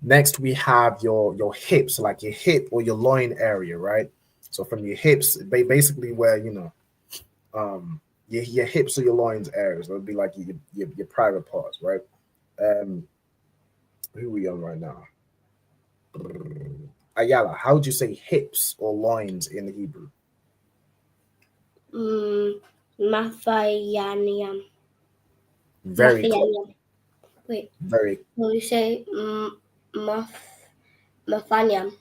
Next, we have your hips, like your hip or your loin area, right? So from your hips, basically where your hips or your loins areas, that would be like your private parts, right? Who are we on right now? Ayala, how would you say hips or loins in the Hebrew? Mathayaniam. Very close. Wait. Very. Will you say Mathaniam?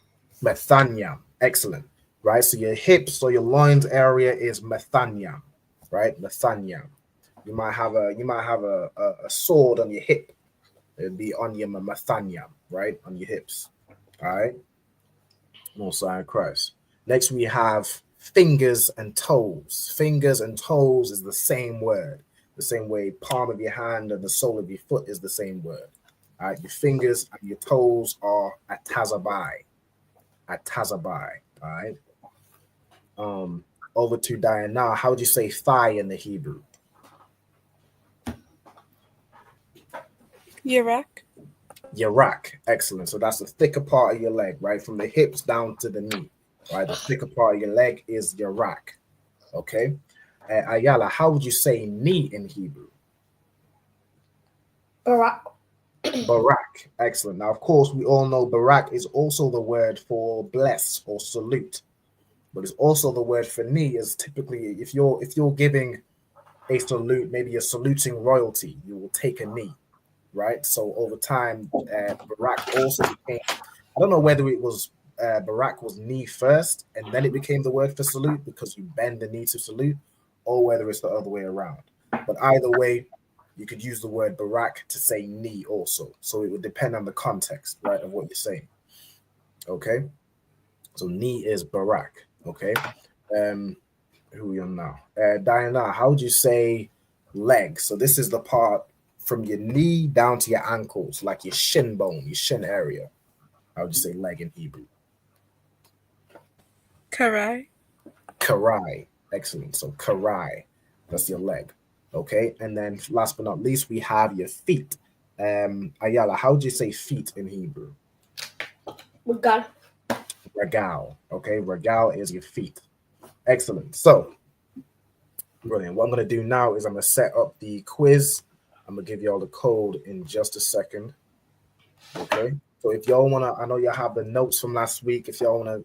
Methaniam. Excellent. Right. So your hips or your loins area is Methaniam. Right. Methaniam. You might have a sword on your hip. It'd be on your Methaniam, right? On your hips. All right. Also in Christ. Next, we have fingers and toes. Fingers and toes is the same word. The same way palm of your hand and the sole of your foot is the same word. All right. Your fingers and your toes are atazabai. Atazabai. All right. Over to Diana. How would you say thigh in the Hebrew? Yirak. Yirak. Excellent. So that's the thicker part of your leg, right? From the hips down to the knee, right? The thicker part of your leg is Yirak. Okay. Ayala, how would you say knee in Hebrew? Barak. Barak. Excellent. Now, of course, we all know Barak is also the word for bless or salute, but it's also the word for knee. Is typically if you're giving a salute, maybe you're saluting royalty, you will take a knee. Right, so over time, Barak also became. I don't know whether it was Barak was knee first, and then it became the word for salute because you bend the knee to salute, or whether it's the other way around. But either way, you could use the word barak to say knee also. So it would depend on the context, right, of what you're saying. Okay. So knee is barak. Okay. Who are we on now? Diana, how would you say leg? So this is the part from your knee down to your ankles, like your shin bone, your shin area. How would you say leg in Hebrew? Karai. Karai. Excellent. So karai, that's your leg. Okay. And then last but not least, we have your feet. Ayala, how would you say feet in Hebrew? Regal. Regal. Okay. Regal is your feet. Excellent. So, brilliant. What I'm going to do now is I'm going to set up the quiz. I'm going to give you all the code in just a second. Okay. So if y'all want to, I know y'all have the notes from last week. If y'all want to,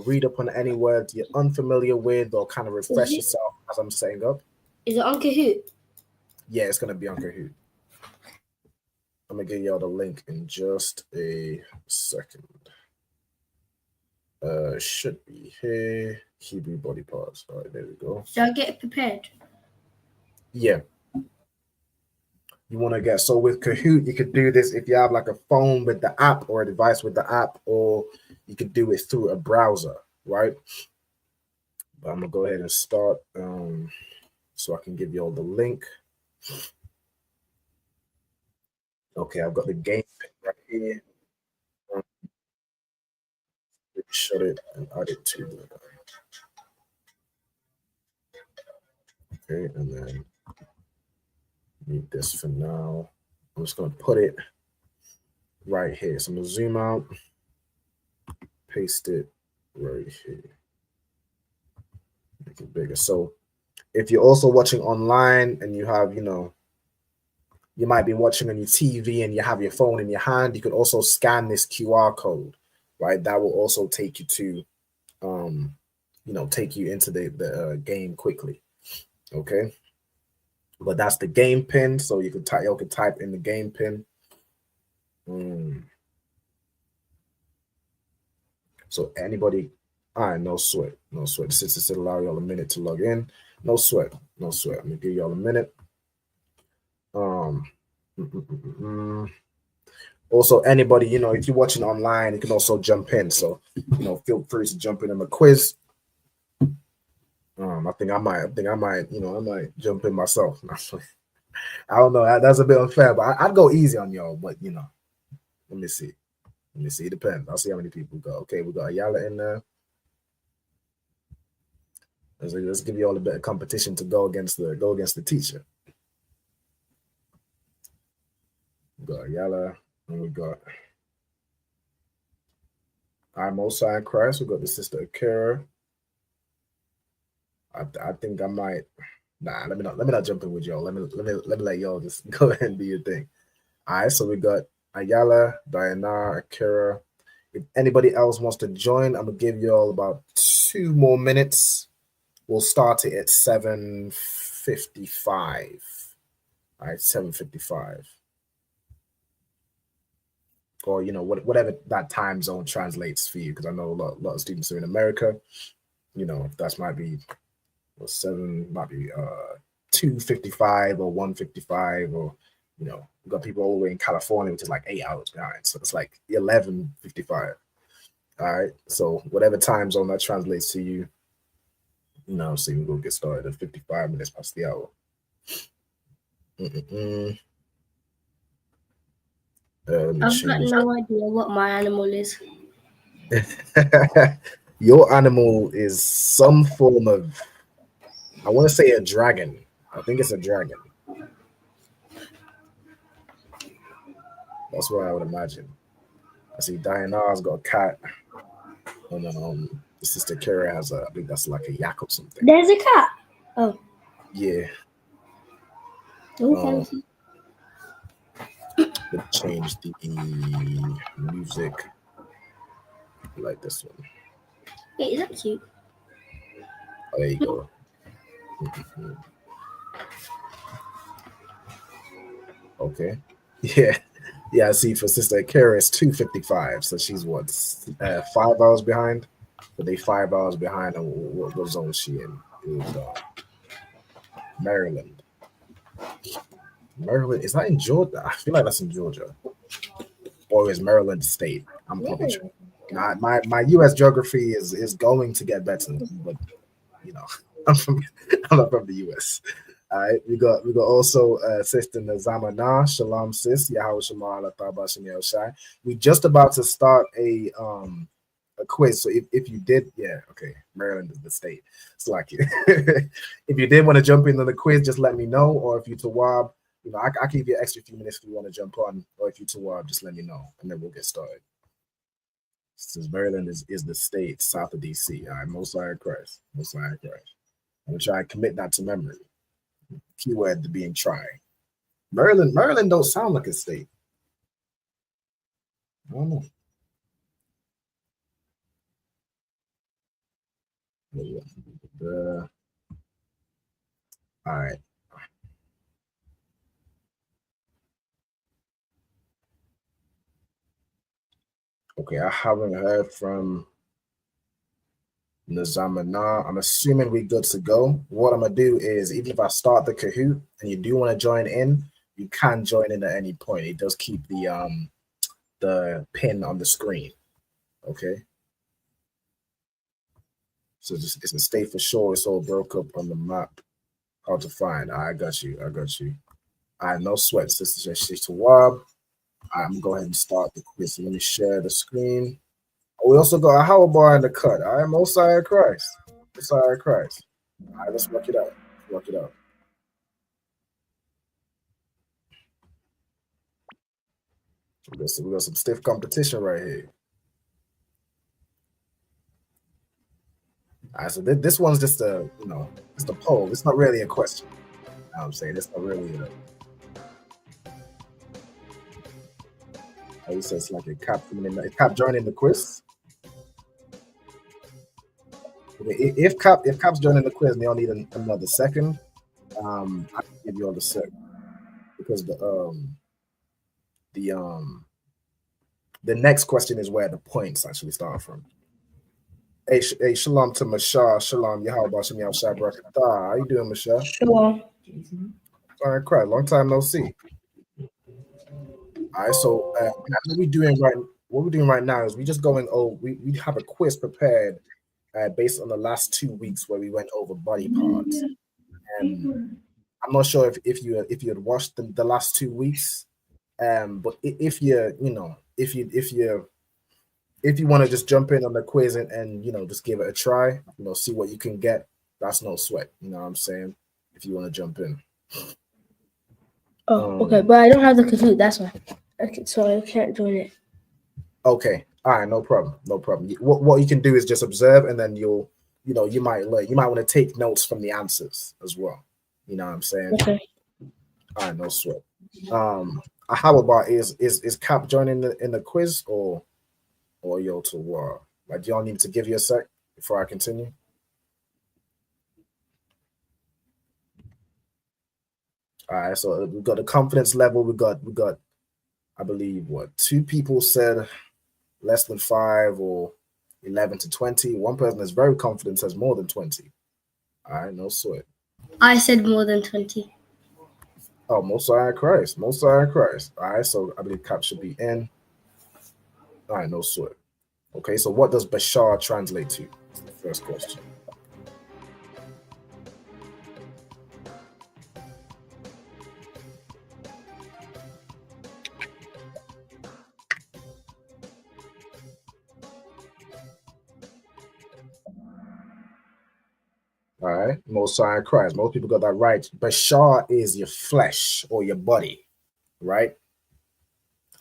read up on any words you're unfamiliar with or kind of refresh yourself as I'm setting up. Is it on Kahoot? Yeah, it's going to be on Kahoot. I'm going to give y'all the link in just a second. Should be here. Hebrew body parts. All right, there we go. So I get prepared. Yeah. You want to get, so with Kahoot, you could do this if you have like a phone with the app or a device with the app, or you could do it through a browser, right? But I'm gonna go ahead and start so I can give you all the link. Okay, I've got the game right here. Shut it and add it to the. Okay, and then need this for now. I'm just gonna put it right here. So I'm gonna zoom out, paste it right here, make it bigger. So if you're also watching online and you have, you might be watching on your TV and you have your phone in your hand, you could also scan this QR code, right? That will also take you to, take you into the game quickly. Okay. But that's the game pin. So you can type in the game pin. So anybody, all right, no sweat. Since it's allow y'all a minute to log in. No sweat. I'm gonna give y'all a minute. Also, anybody, if you're watching online, you can also jump in. So, feel free to jump in on the quiz. I think I might jump in myself. I don't know. That's a bit unfair, but I'd go easy on y'all. But let me see. It depends. I'll see how many people go. Okay, we got Ayala in there. Let's give you all a bit of competition to go against the teacher. We got Ayala, and we got I'm Osai Christ. We got the sister Akira. I think I might. Nah, let me not jump in with y'all. Let me let y'all just go ahead and do your thing. All right, so we got Ayala, Diana, Akira. If anybody else wants to join, I'm gonna give you all about 2 more minutes. We'll start it at 7:55. All right, 7:55. Or whatever that time zone translates for you, because I know a lot of students are in America. That might be 7, might be 2:55 or 1:55, or we've got people all the way in California, which is like 8 hours behind. So it's like 11:55. All right. So whatever time zone that translates to you, so we go get started at 55 minutes past the hour. I've got no idea what my animal is. Your animal is some form of, I want to say a dragon. I think it's a dragon. That's what I would imagine. I see Diana's got a cat. And the sister Kara has I think that's like a yak or something. There's a cat. Oh. Yeah. Okay. Let's change the music. I like this one. Wait, is that cute? Oh, there you go. Okay. Yeah. I see for Sister Kara it's 2:55, so she's 5 hours behind. But they 5 hours behind on what zone is she in? It was Maryland. Maryland, is that in Georgia? I feel like that's in Georgia. Or is Maryland state? I'm probably sure. My US geography is going to get better, but you know, I'm not from the US. All right, we got also Sister Nazamana, Shalom sis, Yahweh Shema Taba Shem Shai. We just about to start a quiz. So if you did, yeah, okay, Maryland is the state. It's like if you did want to jump into the quiz, just let me know. Or if you Tawab, you know, I can give you an extra few minutes if you want to jump on. Or if you Tawab, just let me know, and then we'll get started. Since Maryland is the state south of DC. All right, Most High Christ, Most High Christ. I'm gonna try and commit that to memory. Keyword to being trying. Maryland don't sound like a state. I don't know. All right. Okay, I haven't heard from Nazamana. I'm assuming we're good to go. What I'm gonna do is, even if I start the Kahoot and you do want to join in, you can join in at any point. It does keep the pin on the screen. Okay. So it's a state for sure. It's all broke up on the map. Hard to find. I got you. All right, no sweat, Sister Tawab. I'm gonna go ahead and start the quiz. So let me share the screen. We also got a How Bar in the cut. All right, Most High Christ. Most High Christ. All right, let's work it out. We got some stiff competition right here. All right, so this one's just a poll. It's not really a question. You know what I'm saying? It's not really a. So it's like a cap joining the quiz. Okay, if Cap's joining the quiz and they all need another second, I can give you all the second because the next question is where the points actually start from. Hey, shalom to Mashah, shalom, Yahweh Shem Shai Barakatah. How you doing, Mashah? Shalom. All right, crap. Long time no see. All right, so what we're doing right now is we just going over. We have a quiz prepared based on the last 2 weeks where we went over body parts. And I'm not sure if you had watched the last 2 weeks, but if you want to just jump in on the quiz and just give it a try, see what you can get. That's no sweat. You know what I'm saying? If you want to jump in. Oh, okay, but I don't have the Kahoot. That's why. Okay, so I can't join it. Okay, all right, no problem. What you can do is just observe, and then you might learn. You might want to take notes from the answers as well. You know what I'm saying? Okay. All right, no sweat. How about is Cap joining in the quiz or yo to war? Like, do y'all need to give you a sec before I continue? All right, so we got the confidence level. We got. I believe 2 people said less than 5 or 11 to 20. One person is very confident says more than 20. All right, no sweat. I said more than 20. Oh, Most High Christ. All right, so I believe Cap should be in. All right, no sweat. Okay, so what does Bashar translate to? That's the first question. All right, Most High Christ. Most people got that right. Bashar is your flesh or your body, right?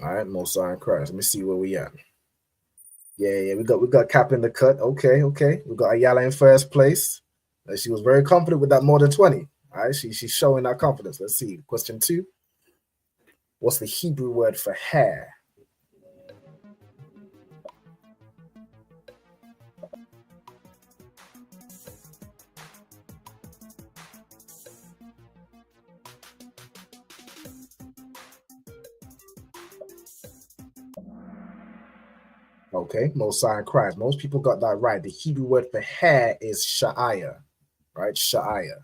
All right, Most High Christ. Let me see where we at. Yeah, we got Cap in the cut. Okay. We got Ayala in first place. She was very confident with that more than 20. All right, she's showing that confidence. Let's see. Question 2. What's the Hebrew word for hair? Okay, Most High Christ. Most people got that right. The Hebrew word for hair is sha'aya, right? Sha'aya.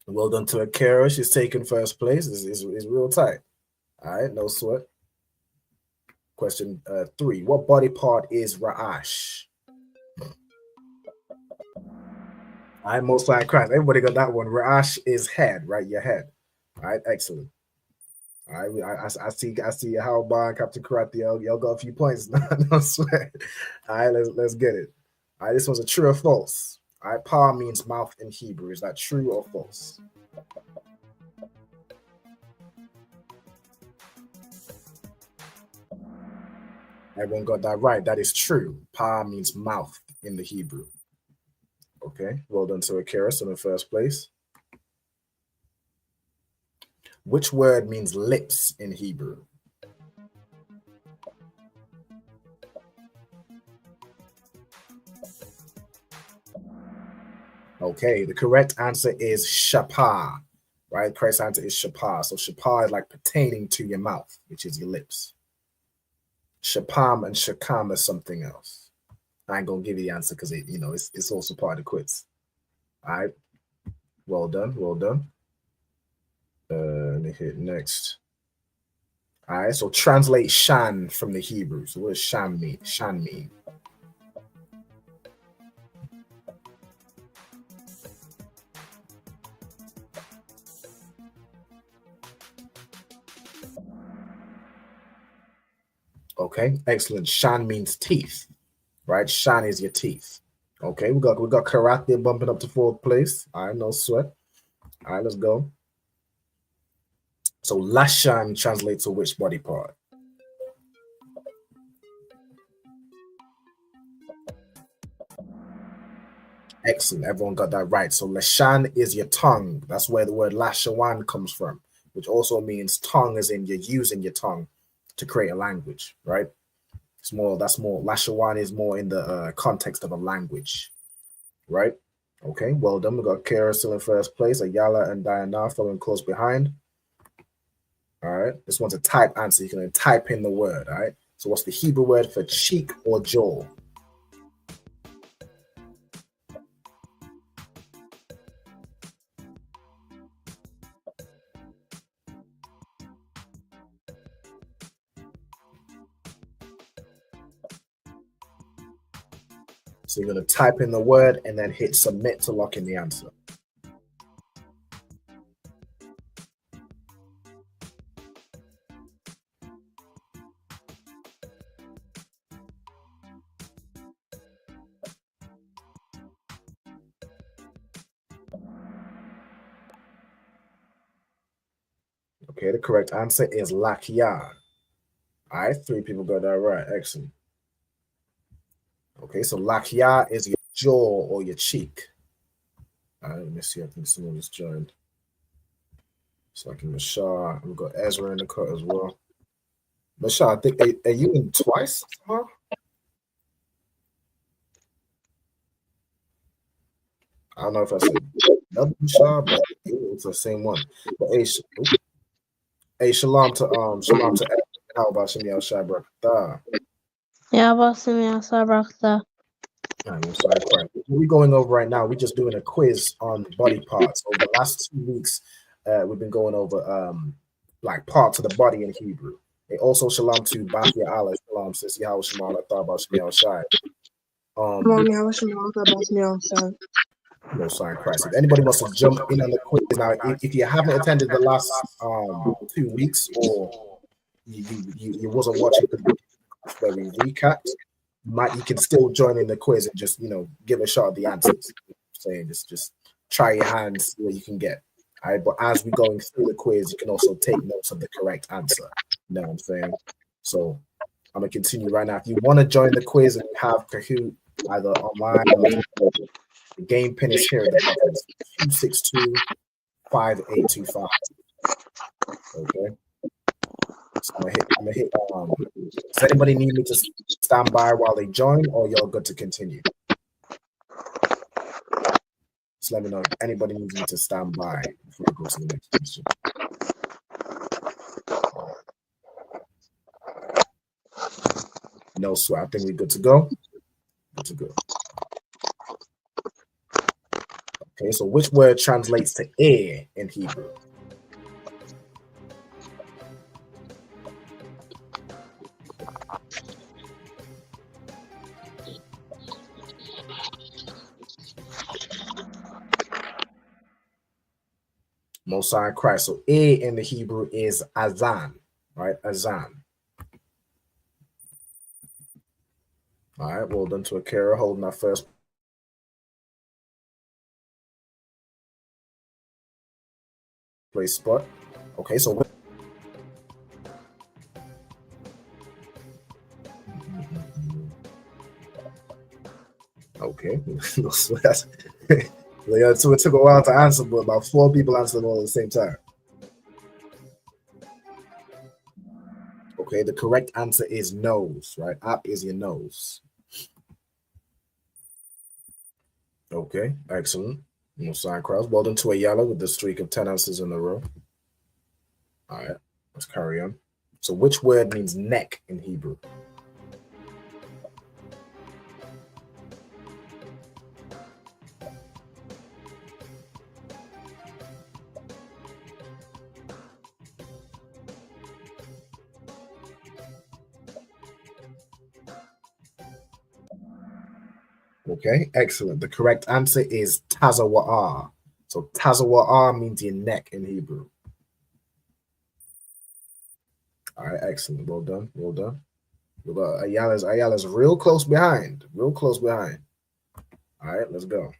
Well done to Akira. She's taking first place. Is real tight. All right, no sweat. Question 3. What body part is Ra'ash? All right, most fine crimes. Everybody got that one. Ra'ash is head, right? Your head. All right, excellent. All right, I see how Bar Captain Karate. Y'all got a few points. No sweat. All right, let's get it. All right, this one's a true or false. All right, Pa means mouth in Hebrew. Is that true or false? Everyone got that right. That is true. Pa means mouth in the Hebrew. Okay, well done to Akira in the first place. Which word means lips in Hebrew? Okay, the correct answer is shapah, right? The correct answer is shapah. So shapah is like pertaining to your mouth, which is your lips. Shapam and shakam is something else. I ain't gonna give you the answer because it's also part of the quiz. All right, well done, well done. Let me hit next. All right, so translate shan from the Hebrew. So what does shan mean? Shan mean? Okay, excellent. Shan means teeth, right? Shan is your teeth. Okay, we got karate bumping up to 4th place. All right, no sweat. All right, let's go. So Lashan translates to which body part? Excellent. Everyone got that right. So Lashan is your tongue. That's where the word Lashawan comes from, which also means tongue, as in you're using your tongue to create a language, right? That's more Lashawan is more in the context of a language, right? Okay, well done. We got Kara still in first place. Ayala and Diana following close behind. All right, this one's a type answer. You can type in the word. All right, so what's the Hebrew word for cheek or jaw? So you're going to type in the word and then hit submit to lock in the answer. Okay, the correct answer is lakia. All right, 3 people got that right. Excellent. Okay, so lakia is your jaw or your cheek. All right, let me see. I think someone just joined. So I can Mashar. We've got Ezra in the cut as well. Mashar, I think are you in twice? Huh? I don't know if I said another Mashar, but it's the same one. But hey, shalom to Ezra. How about Shemi Al Shai Barakatah? Yeah, about Shemi Al Shai Barakatah. What we're going over right now, we're just doing a quiz on body parts. Over the last 2 weeks, we've been going over like parts of the body in Hebrew. And also shalom to Bakia Allah, shalom sis Yahweh Shema Allah Thaba Shemi Al Shai. No sign Christ. If anybody wants to jump in on the quiz now, if you haven't attended the last 2 weeks or you wasn't watching where we recapped, you can still join in the quiz and just give a shot at the answers. Saying just try your hands, see what you can get. All right, but as we're going through the quiz, you can also take notes of the correct answer. You know what I'm saying? So I'm gonna continue right now. If you want to join the quiz and you have Kahoot either online or the game pin is here at the bottom. 262-5825. Okay. So I'm gonna hit. Does anybody need me to stand by while they join, or y'all good to continue? Just let me know if anybody needs me to stand by before I go to the next question. No sweat. I think we're good to go. Good to go. Okay, so which word translates to ear in Hebrew? Most High in Christ. So ear in the Hebrew is azan, right? Azan. All right, well done to Akira holding our first place spot. Okay, so okay. So it took a while to answer, but about 4 people answered all at the same time. Okay, the correct answer is nose, right? Up is your nose. Okay, excellent. No sign cross. Well done to a yellow with the streak of 10 answers in a row. All right, let's carry on. So which word means neck in Hebrew? Okay, excellent. The correct answer is tazawa'ah. So tazawa'ah means your neck in Hebrew. All right, excellent. Well done. Well done. We got Ayala's real close behind. Real close behind. All right, let's go.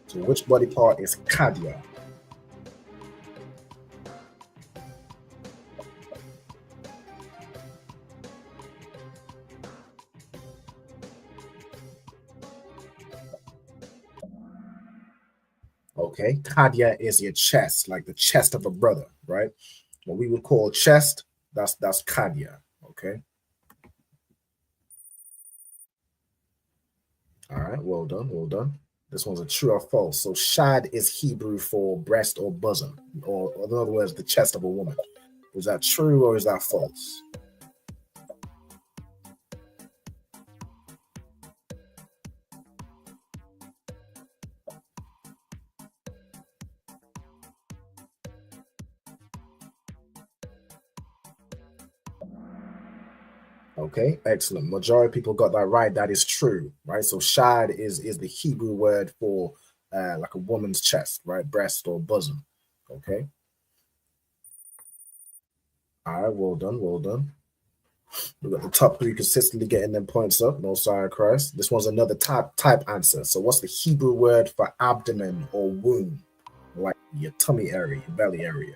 So which body part is Kadia? Okay, Kadia is your chest, like the chest of a brother, right? What we would call chest, that's Kadia. Okay. All right, well done, well done. This one's a true or false. So shad is Hebrew for breast or bosom, or in other words, the chest of a woman. Is that true or is that false? Okay, excellent. Majority of people got that right. That is true, right? So shad is the Hebrew word for like a woman's chest, right? Breast or bosom. Okay. All right, well done, well done. We got the top 3 consistently getting them points up. No sign of Christ. This one's another type answer. So what's the Hebrew word for abdomen or womb? Like your tummy area, your belly area.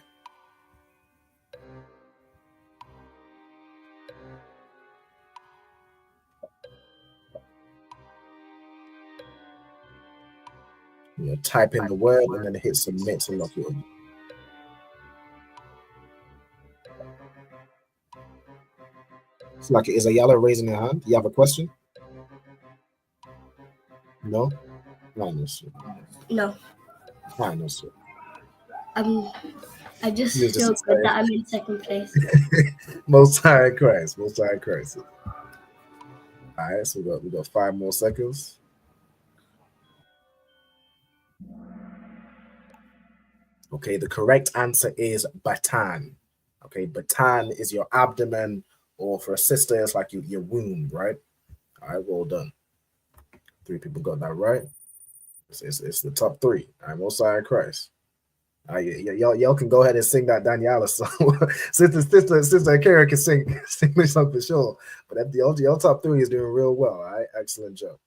You know, type in the word and then hit submit to lock it in. It's like, is Ayala raising her hand? You have a question? No? No, sir. No. No, sir. I just feel good that I'm in second place. Most High Christ. Most High Christ. All right, so we got 5 more seconds. Okay, the correct answer is batan. Okay, batan is your abdomen, or for a sister, it's like your womb, right? All right, well done. 3 people got that right. It's the top 3. All right, Most High Christ. Y'all can go ahead and sing that Daniela song. Sister Kara can sing the song for sure. But your top 3 is doing real well. All right, excellent job.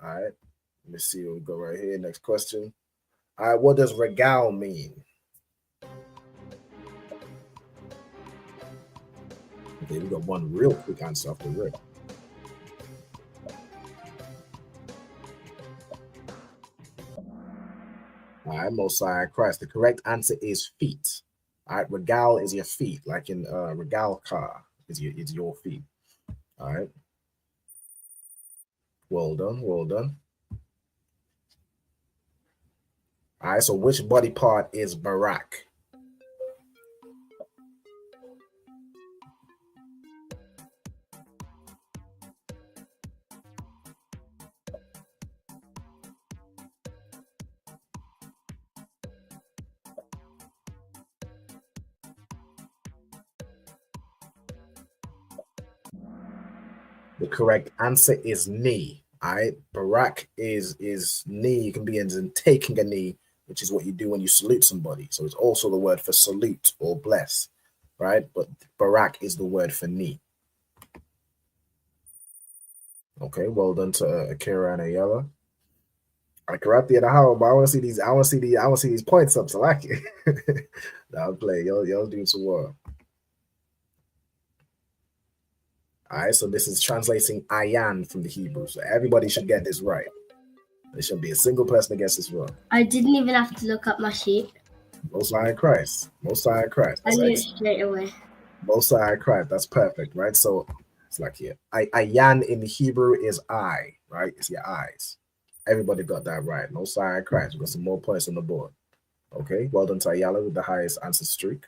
All right, let me see. We'll go right here. Next question. All right, what does regal mean? Okay, we got one real quick answer off the rip. All right, Most High Christ. The correct answer is feet. All right, regal is your feet, like in regal car is your feet. All right. Well done, well done. All right, so which body part is Barak? The correct answer is knee. All right, barak is knee. You can be in taking a knee, which is what you do when you salute somebody. So it's also the word for salute or bless, right? But barak is the word for knee. Okay, well done to Akira and Ayala. I corrupt the how, but I want to see these. I want to see these points ups. I like it. I'll play. Y'all doing some work. All right, so this is translating ayan from the Hebrew. So everybody should get this right. There shouldn't be a single person that gets this wrong. I didn't even have to look up my sheet. Most High in Christ. Most High in Christ. I knew it straight away. Most High in Christ. That's perfect, right? So it's like here. Ayan in the Hebrew is eye, right? It's your eyes. Everybody got that right. Most High in Christ. We got some more points on the board. Okay, well done to Ayala with the highest answer streak.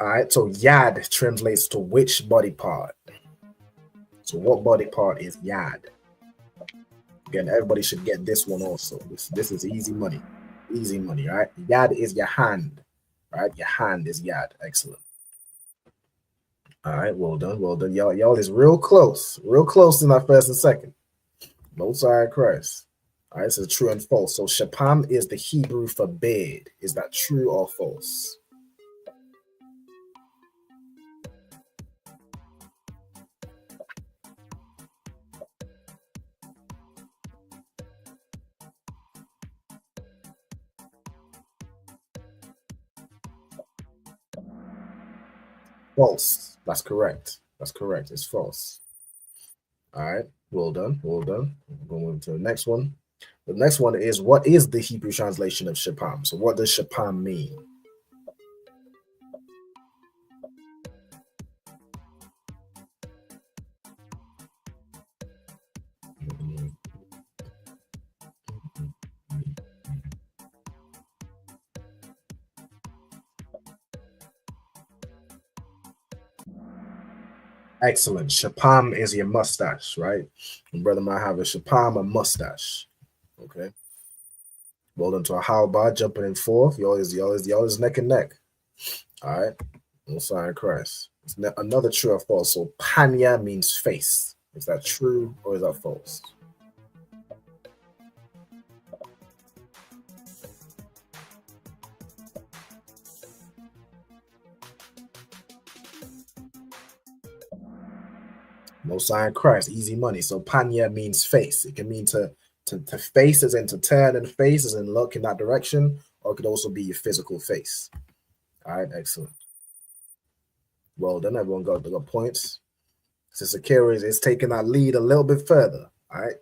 All right, so yad translates to which body part? So what body part is yad? Again, everybody should get this one also. This is easy money. Easy money, all right? Yad is your hand, right? Your hand is yad. Excellent. All right, well done, well done. Y'all is real close in that first and second. Most High Christ. All right, so true and false. So shapam is the Hebrew for beard. Is that true or false? False. That's correct. That's correct. It's false. All right. Well done. Well done. We're going to the next one. The next one is, what is the Hebrew translation of shapam? So what does shapam mean? Excellent. Shapam is your mustache, right? My brother might have a shapam, a mustache. Okay. Well done to a Halba jumping in fourth. Y'all is neck and neck. All right. Most High in Christ. It's another true or false. So panya means face. Is that true or is that false? Most High in Christ, easy money. So panya means face. It can mean to face as in to turn and face as in look in that direction, or it could also be your physical face. All right, excellent. Well done, everyone got points. Sister Kira is taking that lead a little bit further. All right.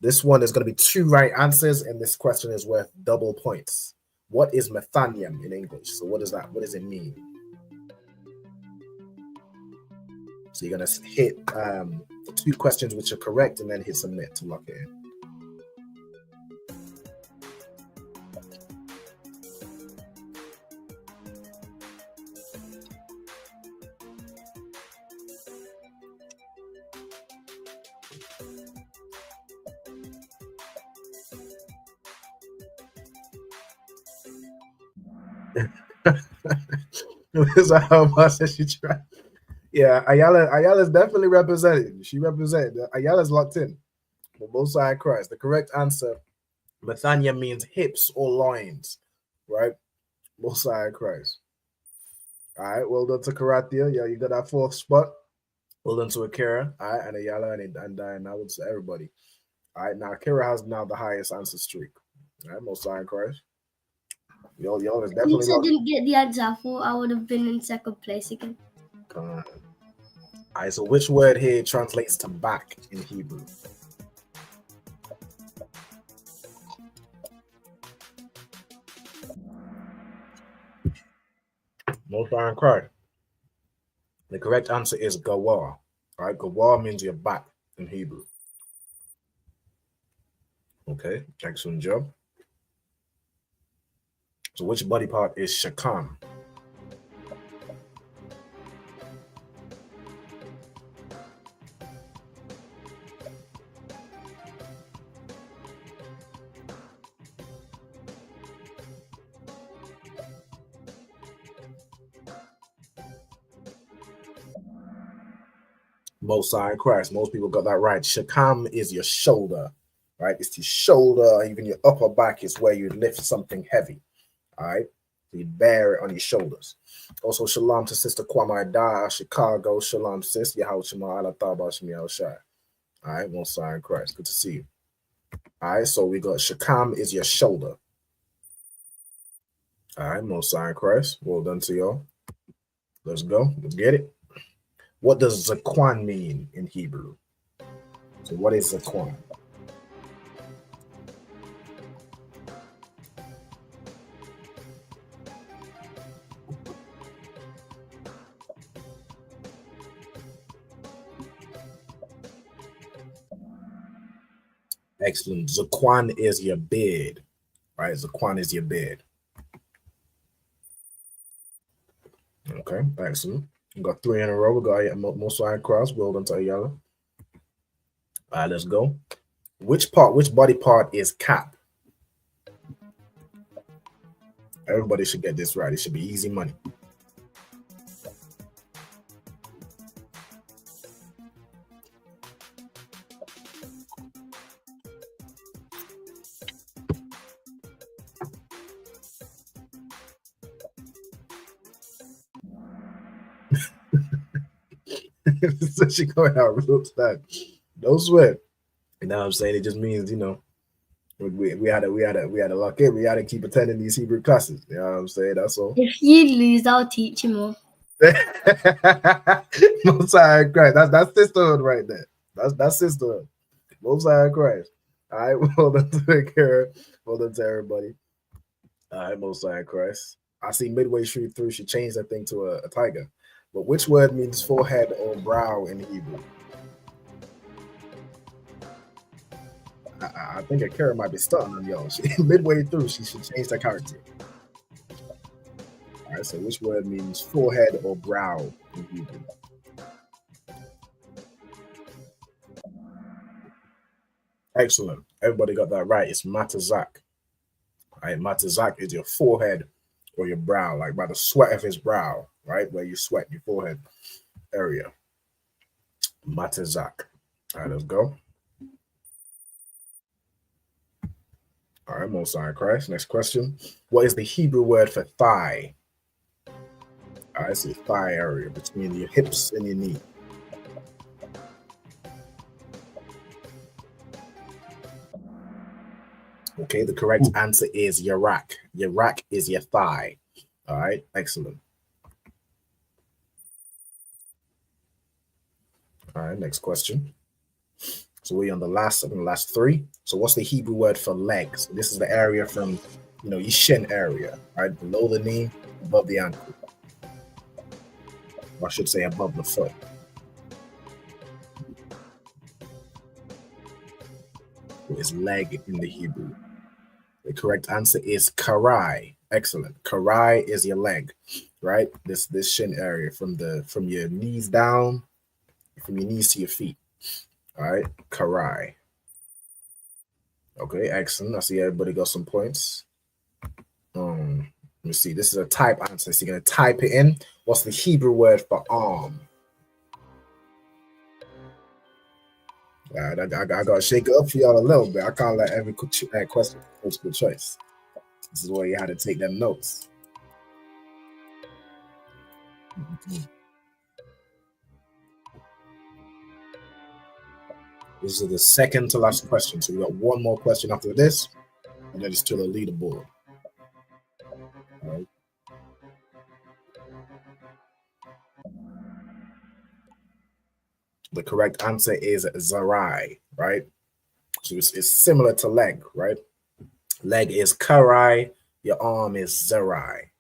This one is going to be 2 right answers, and this question is worth double points. What is methanium in English? So what is that? What does it mean? So you're going to hit the 2 questions which are correct and then hit submit to lock it in. This is how much she tried. Yeah, Ayala's definitely represented. She represented. Ayala's locked in. For both sides of Christ. The correct answer, Methania, means hips or loins, right? Both sides of Christ. All right, well done to Karathia. Yeah, you got that 4th spot. Well done to Akira. All right, and Ayala and now it's everybody. All right, now Akira has now the highest answer streak. All right, most sides of Christ. Y'all is definitely. Since I didn't get the answer, I thought I would have been in 2nd place again. All right, so which word here translates to back in Hebrew? Most High in Christ. The correct answer is gawar. All right, gawar means your back in Hebrew. Okay, excellent job. So which body part is shakam? Most High in Christ. Most people got that right. Shakam is your shoulder, right? It's your shoulder, even your upper back is where you lift something heavy, all right? So you bear it on your shoulders. Also, shalom to Sister Kwame Da, Chicago. Shalom, sis. Yahweh Shema Allah Taba Shemi El Shai. All right, Most High in Christ. Good to see you. All right, so we got Shakam is your shoulder. All right, Most High in Christ. Well done to y'all. Let's go. Let's get it. What does Zaquan mean in Hebrew? So what is Zaquan? Excellent. Zaquan is your beard, right? Zaquan is your beard. Okay, excellent. We got 3 in a row. We got Most High Cross. Well done to Ayala. All right, let's go. Which body part is cap? Everybody should get this right. It should be easy money. So she going out real time. No sweat. You know what I'm saying? It just means, you know, we had to lock in. We had to keep attending these Hebrew classes. You know what I'm saying? That's all. If you lose, I'll teach you more. Most High in Christ. That's sisterhood right there. That's sisterhood. Most High in Christ. All right, well done to Kara. Well done to everybody. All right, Most High in Christ. I see midway through she changed that thing to a tiger. But which word means forehead or brow in Hebrew? I think Akira might be starting on y'all. Midway through, she should change that character. All right, so which word means forehead or brow in Hebrew? Excellent. Everybody got that right. It's matazak. All right, matazak is your forehead or your brow, like by the sweat of his brow, right? Where you sweat your forehead area. Matazak. All right, let's go. All right, Most High in Christ. Next question. What is the Hebrew word for thigh? All right, it's the thigh area between your hips and your knee. Okay, the correct answer is yarak. Yarak is your thigh. All right, excellent. All right, next question. So we're on the last 3. So what's the Hebrew word for legs? So this is the area from, your shin area, right? Below the knee, above the ankle. Or I should say above the foot. What is leg in the Hebrew? The correct answer is karai. Excellent. Karai is your leg, right? This shin area from your knees down, from your knees to your feet. All right, karai. Okay, excellent. I see everybody got some points. Let me see. This is a type answer. So you're gonna type it in. What's the Hebrew word for arm? All right, I gotta shake it up for y'all a little bit. I can't let every question multiple choice. This is where you had to take them notes. This is the second to last question. So we got one more question after this, and then it's still a leaderboard. All right. The correct answer is zarai, right? So it's similar to leg, right? Leg is karai, your arm is zarai.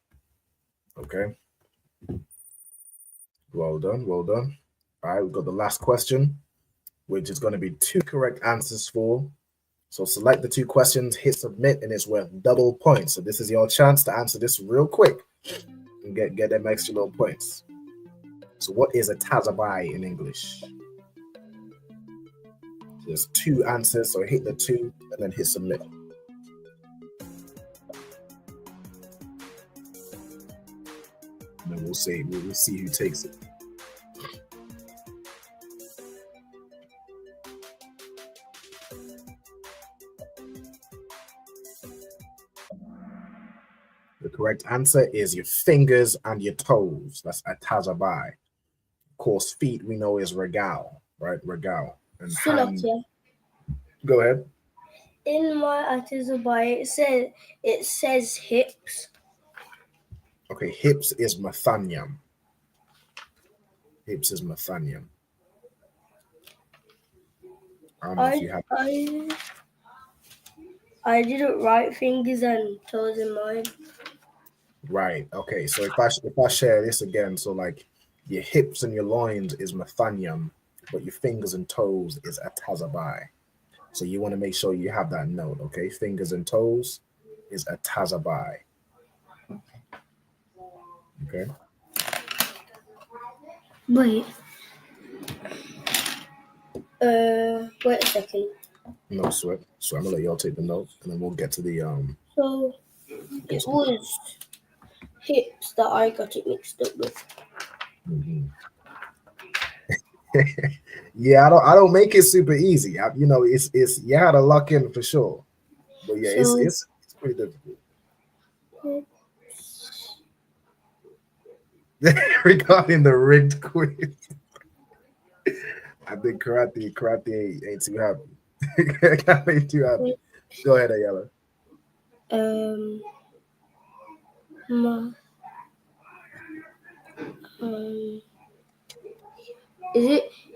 Okay. Well done, well done. All right, we've got the last question, which is going to be 2 correct answers for. So select the 2 questions, hit submit, and it's worth double points. So this is your chance to answer this real quick and get them extra little points. So what is a tazabai in English? There's 2 answers, so hit the 2 and then hit submit. And then we'll see who takes it. answer is your fingers and your toes. That's atazabai. Of course, feet we know is regal, right? Regal. And hand. Go ahead. In my atazabai, it says hips. Okay, hips is mathanium. Hips is mathanium. I don't know if you have. I didn't write fingers and toes in mine. Right. Okay. So if I share this again, so like your hips and your loins is mathanium, but your fingers and toes is atazabai. So you want to make sure you have that note. Okay. Fingers and toes is atazabai. Okay. Wait. Wait a second. No sweat. So I'm gonna let y'all take the note, and then we'll get to the So it was hips that I got it mixed up with. Mm-hmm. Yeah, I don't make it super easy. It's you had to lock in for sure. But yeah, it's pretty difficult. Regarding the rigged quiz, I think karate ain't too happy. Ain't too happy. Go ahead, Ayala.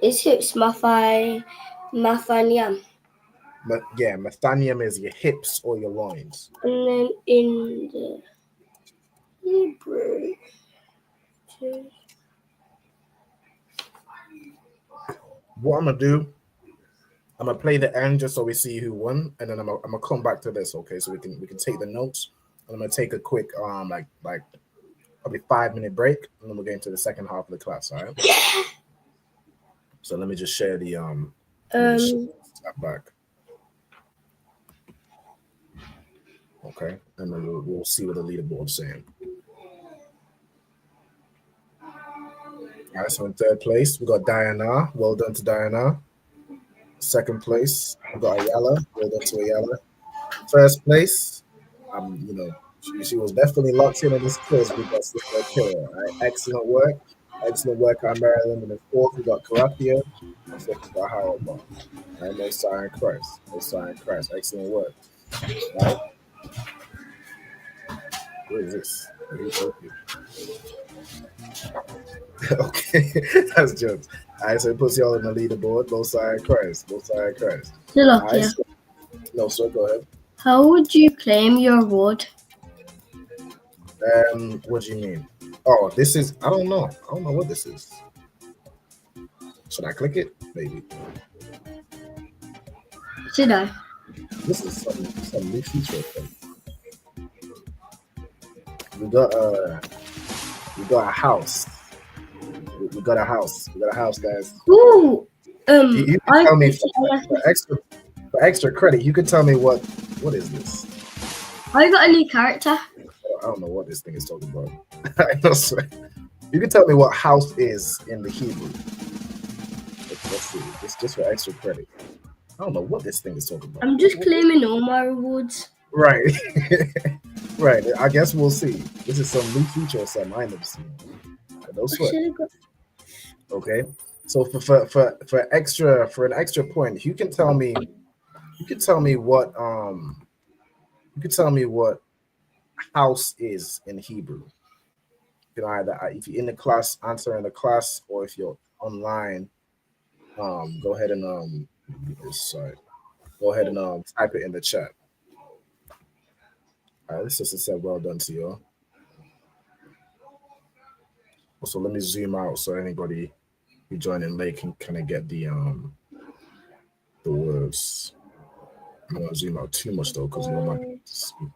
Is hips mathanium? But yeah, mathanium is your hips or your loins. And then in the Hebrew, what I'm gonna do, I'm gonna play the end just so we see who won, and then I'm gonna come back to this, okay? So we can take the notes. And I'm gonna take a quick like probably 5-minute break, and then we'll get into the second half of the class. All right. Yeah. So let me just share the step back. Okay, and then we'll see what the leaderboard's saying. All right, so in third place, we got Diana. Well done to Diana. Second place, we got Ayala. Well done to Ayala. First place, she was definitely locked in on this quiz because this is a killer. Right? Excellent work on Maryland. And then fourth, we got Karathia. And fifth, we got Howard Ball. Right, Most High in Christ. Excellent work. Right? What is this? Okay, that's jokes. All right, so it puts y'all on the leaderboard. Most High in Christ. Still up right, here. No, sir, go ahead. How would you claim your award? What do you mean? Oh, this is, I don't know what this is. Should I click it? Maybe. Should I? This is some new feature thing. We got a house. We got a house, guys. Ooh. You can tell me for extra credit. You can tell me what is this? I got a new character. I don't know what this thing is talking about. You can tell me what house is in the Hebrew. Let's see. It's just for extra credit. I don't know what this thing is talking about. I'm just claiming all my rewards. Right. Right. I guess we'll see. This is some new feature or something I never seen. No sweat. Okay. So for an extra point, you can tell me what house is in Hebrew. You can either, if you're in the class, answer in the class, or if you're online, go ahead and type it in the chat. All right, this sister said, "Well done to you." Also, let me zoom out so anybody who joining late can kind of get the words. I'm not gonna zoom out too much though, because you don't want to speak.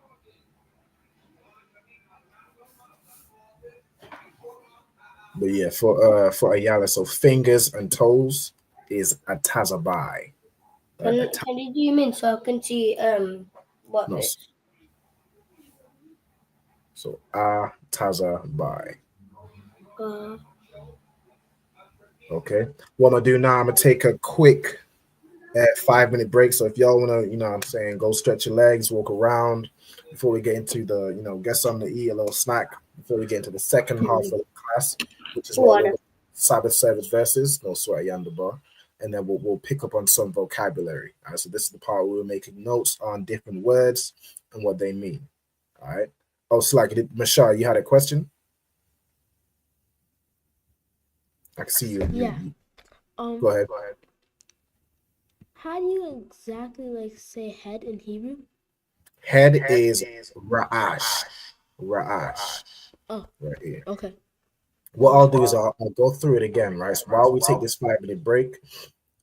But yeah, for Ayala, so fingers and toes is atazabai. Can you zoom in so I can see what No. this? So atazabai. Okay. What I'm gonna do now, I'm gonna take a quick 5-minute break. So if y'all wanna, go stretch your legs, walk around, before we get into the, get something to eat, a little snack, before we get into the second half of the class, which is Sabbath service verses, no sweat Yandabar, and then we'll pick up on some vocabulary. All right, so this is the part where we're making notes on different words and what they mean. All right. Oh, Mashar, you had a question? I can see you. Yeah. Go ahead. How do you exactly say head in Hebrew? Head is Ra'ash. Ra'ash. Oh. Right here. Okay. What I'll do is I'll go through it again, right? So while we take this 5-minute break,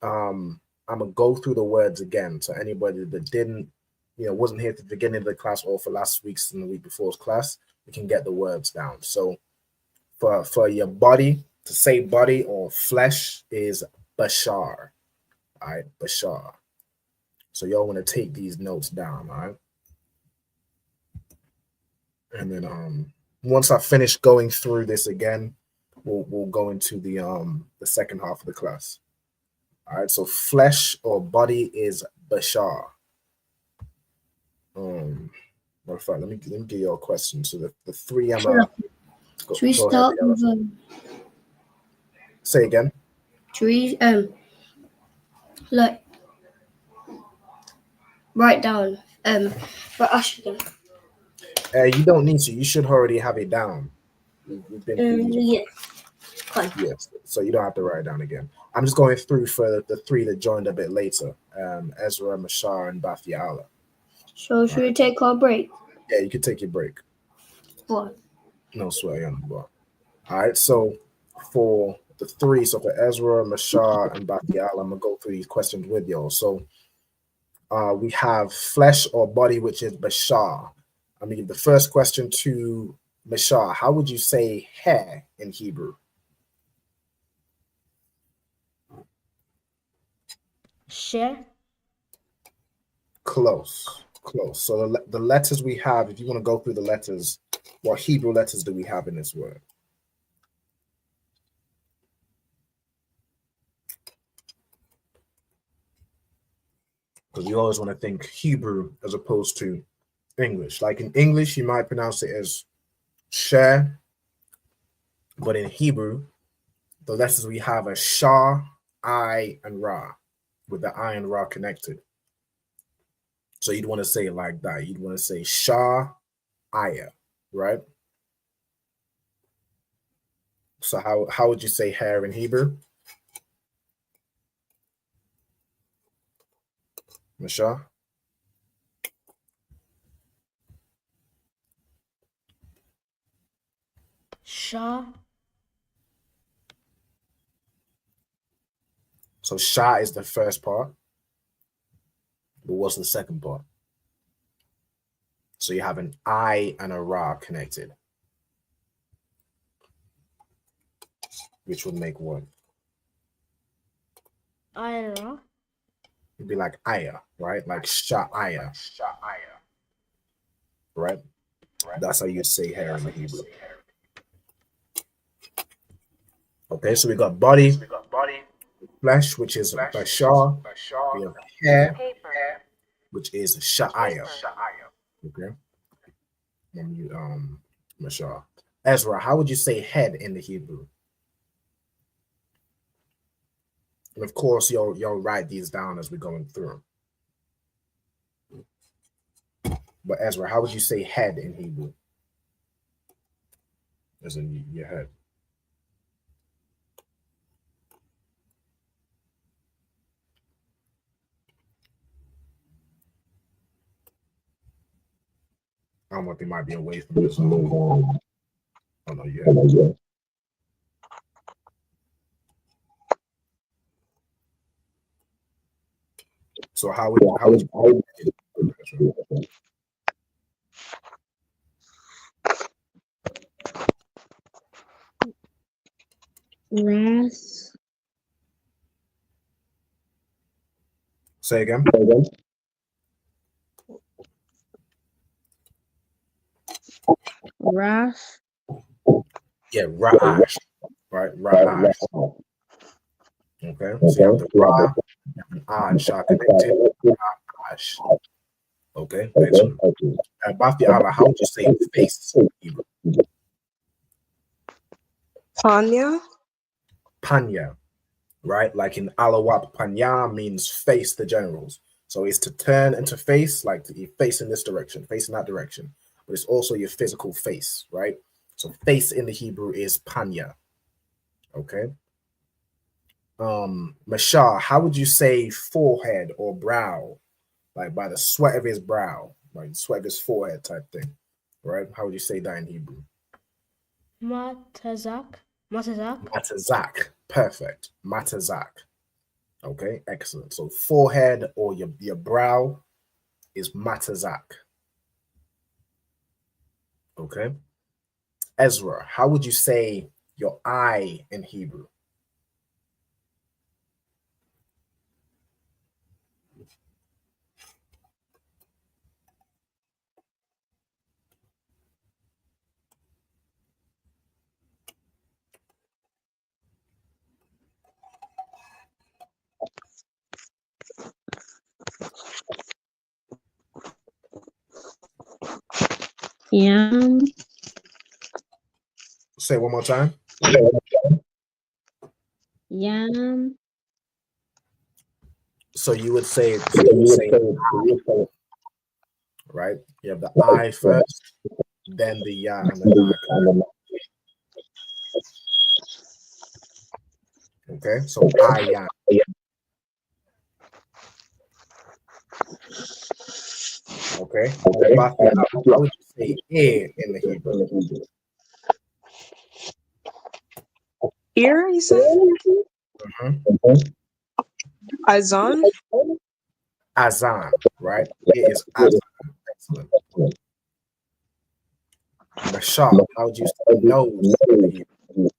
I'm gonna go through the words again. So anybody that didn't, wasn't here at the beginning of the class or for last week's and the week before's class, we can get the words down. So for your body, to say body or flesh is bashar. All right, bashar. So y'all want to take these notes down, all right? And then once I finish going through this again, we'll go into the second half of the class. All right, so flesh or body is bashar. Matter of fact, let me give you a question. So the three Should we start with say again? Should we write down for Ash again? You don't need to. You should already have it down. We've been Yeah. Yes. So you don't have to write it down again. I'm just going through for the three that joined a bit later. Ezra, Mashar, and Bathiala. So should we take our break? Yeah, you can take your break. What? No swear on the bar. All right. So for the three, so for Ezra, Mashar, and Bathiala, I'm gonna go through these questions with y'all. So we have flesh or body, which is bashar. I'm gonna give the first question to Mashar. How would you say hair in Hebrew? Share. Close. So the letters we have, if you want to go through the letters, what Hebrew letters do we have in this word? Because you always want to think Hebrew as opposed to English. Like in English, you might pronounce it as share, but in Hebrew, the letters we have are Shah, I, and Ra, with the I and Ra connected. So you'd want to say it like that. You'd want to say Shah, Aya, right? So how would you say hair in Hebrew? Mashah? Shah. So Shah is the first part. But what's the second part? So you have an I and a Ra connected. Which would make what? I and Ra. It'd be like Aya, right? Like Sha'aya. Right? That's how you say hair in the Hebrew. Okay, so we got body, flesh, which is bashar. We have hair, which is Sha'aya. Okay. And you Mashar. Ezra, how would you say head in the Hebrew? And of course, you'll write these down as we're going through. But Ezra, how would you say head in Hebrew? As in your head. I don't know if they might be away from this. Oh no, yeah. So how would you Ras. Say again? Ras. Yeah, Ra'ash. Right, Ra'ash. Okay, so you have the Ra and Shah connected. Ra'ash. Okay, excellent. Bathi Allah, how would you say face in Hebrew? Panya. Panya, right? Like in Alawat, Panya means face the generals. So it's to turn and to face, like to face in this direction, face in that direction. But it's also your physical face, right? So face in the Hebrew is Panya. Okay. Mashar, how would you say forehead or brow? Like by the sweat of his brow, like sweat of his forehead type thing, right? How would you say that in Hebrew? Matazak. Matazak. Perfect. Matazak. Okay, excellent. So forehead or your brow is matazak. Okay. Ezra, how would you say your eye in Hebrew? Yam. Say it one more time. Yam. So you would say, right? You have the I first, then the ya and the na. Okay, so I ya. Okay, how would you say ear in the Hebrew? Ear, you said? Azan. Azan, right? It is Azan. Excellent. Mashal, how would you say nose in the Hebrew?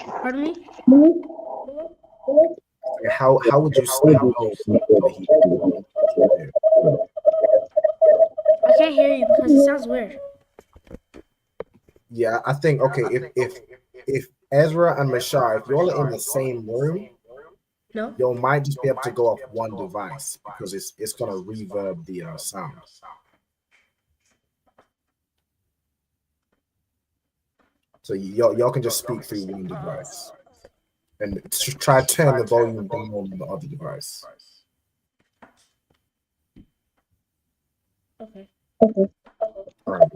Pardon me? How would you say nose in the Hebrew? I can't hear you because it sounds weird. Yeah, I think if Ezra and Mashar, if y'all are in the same room, no, you might just be able to go off one device because it's gonna reverb the sound. So y'all can just speak through one device and try to turn the volume down on the other device. Okay. All right.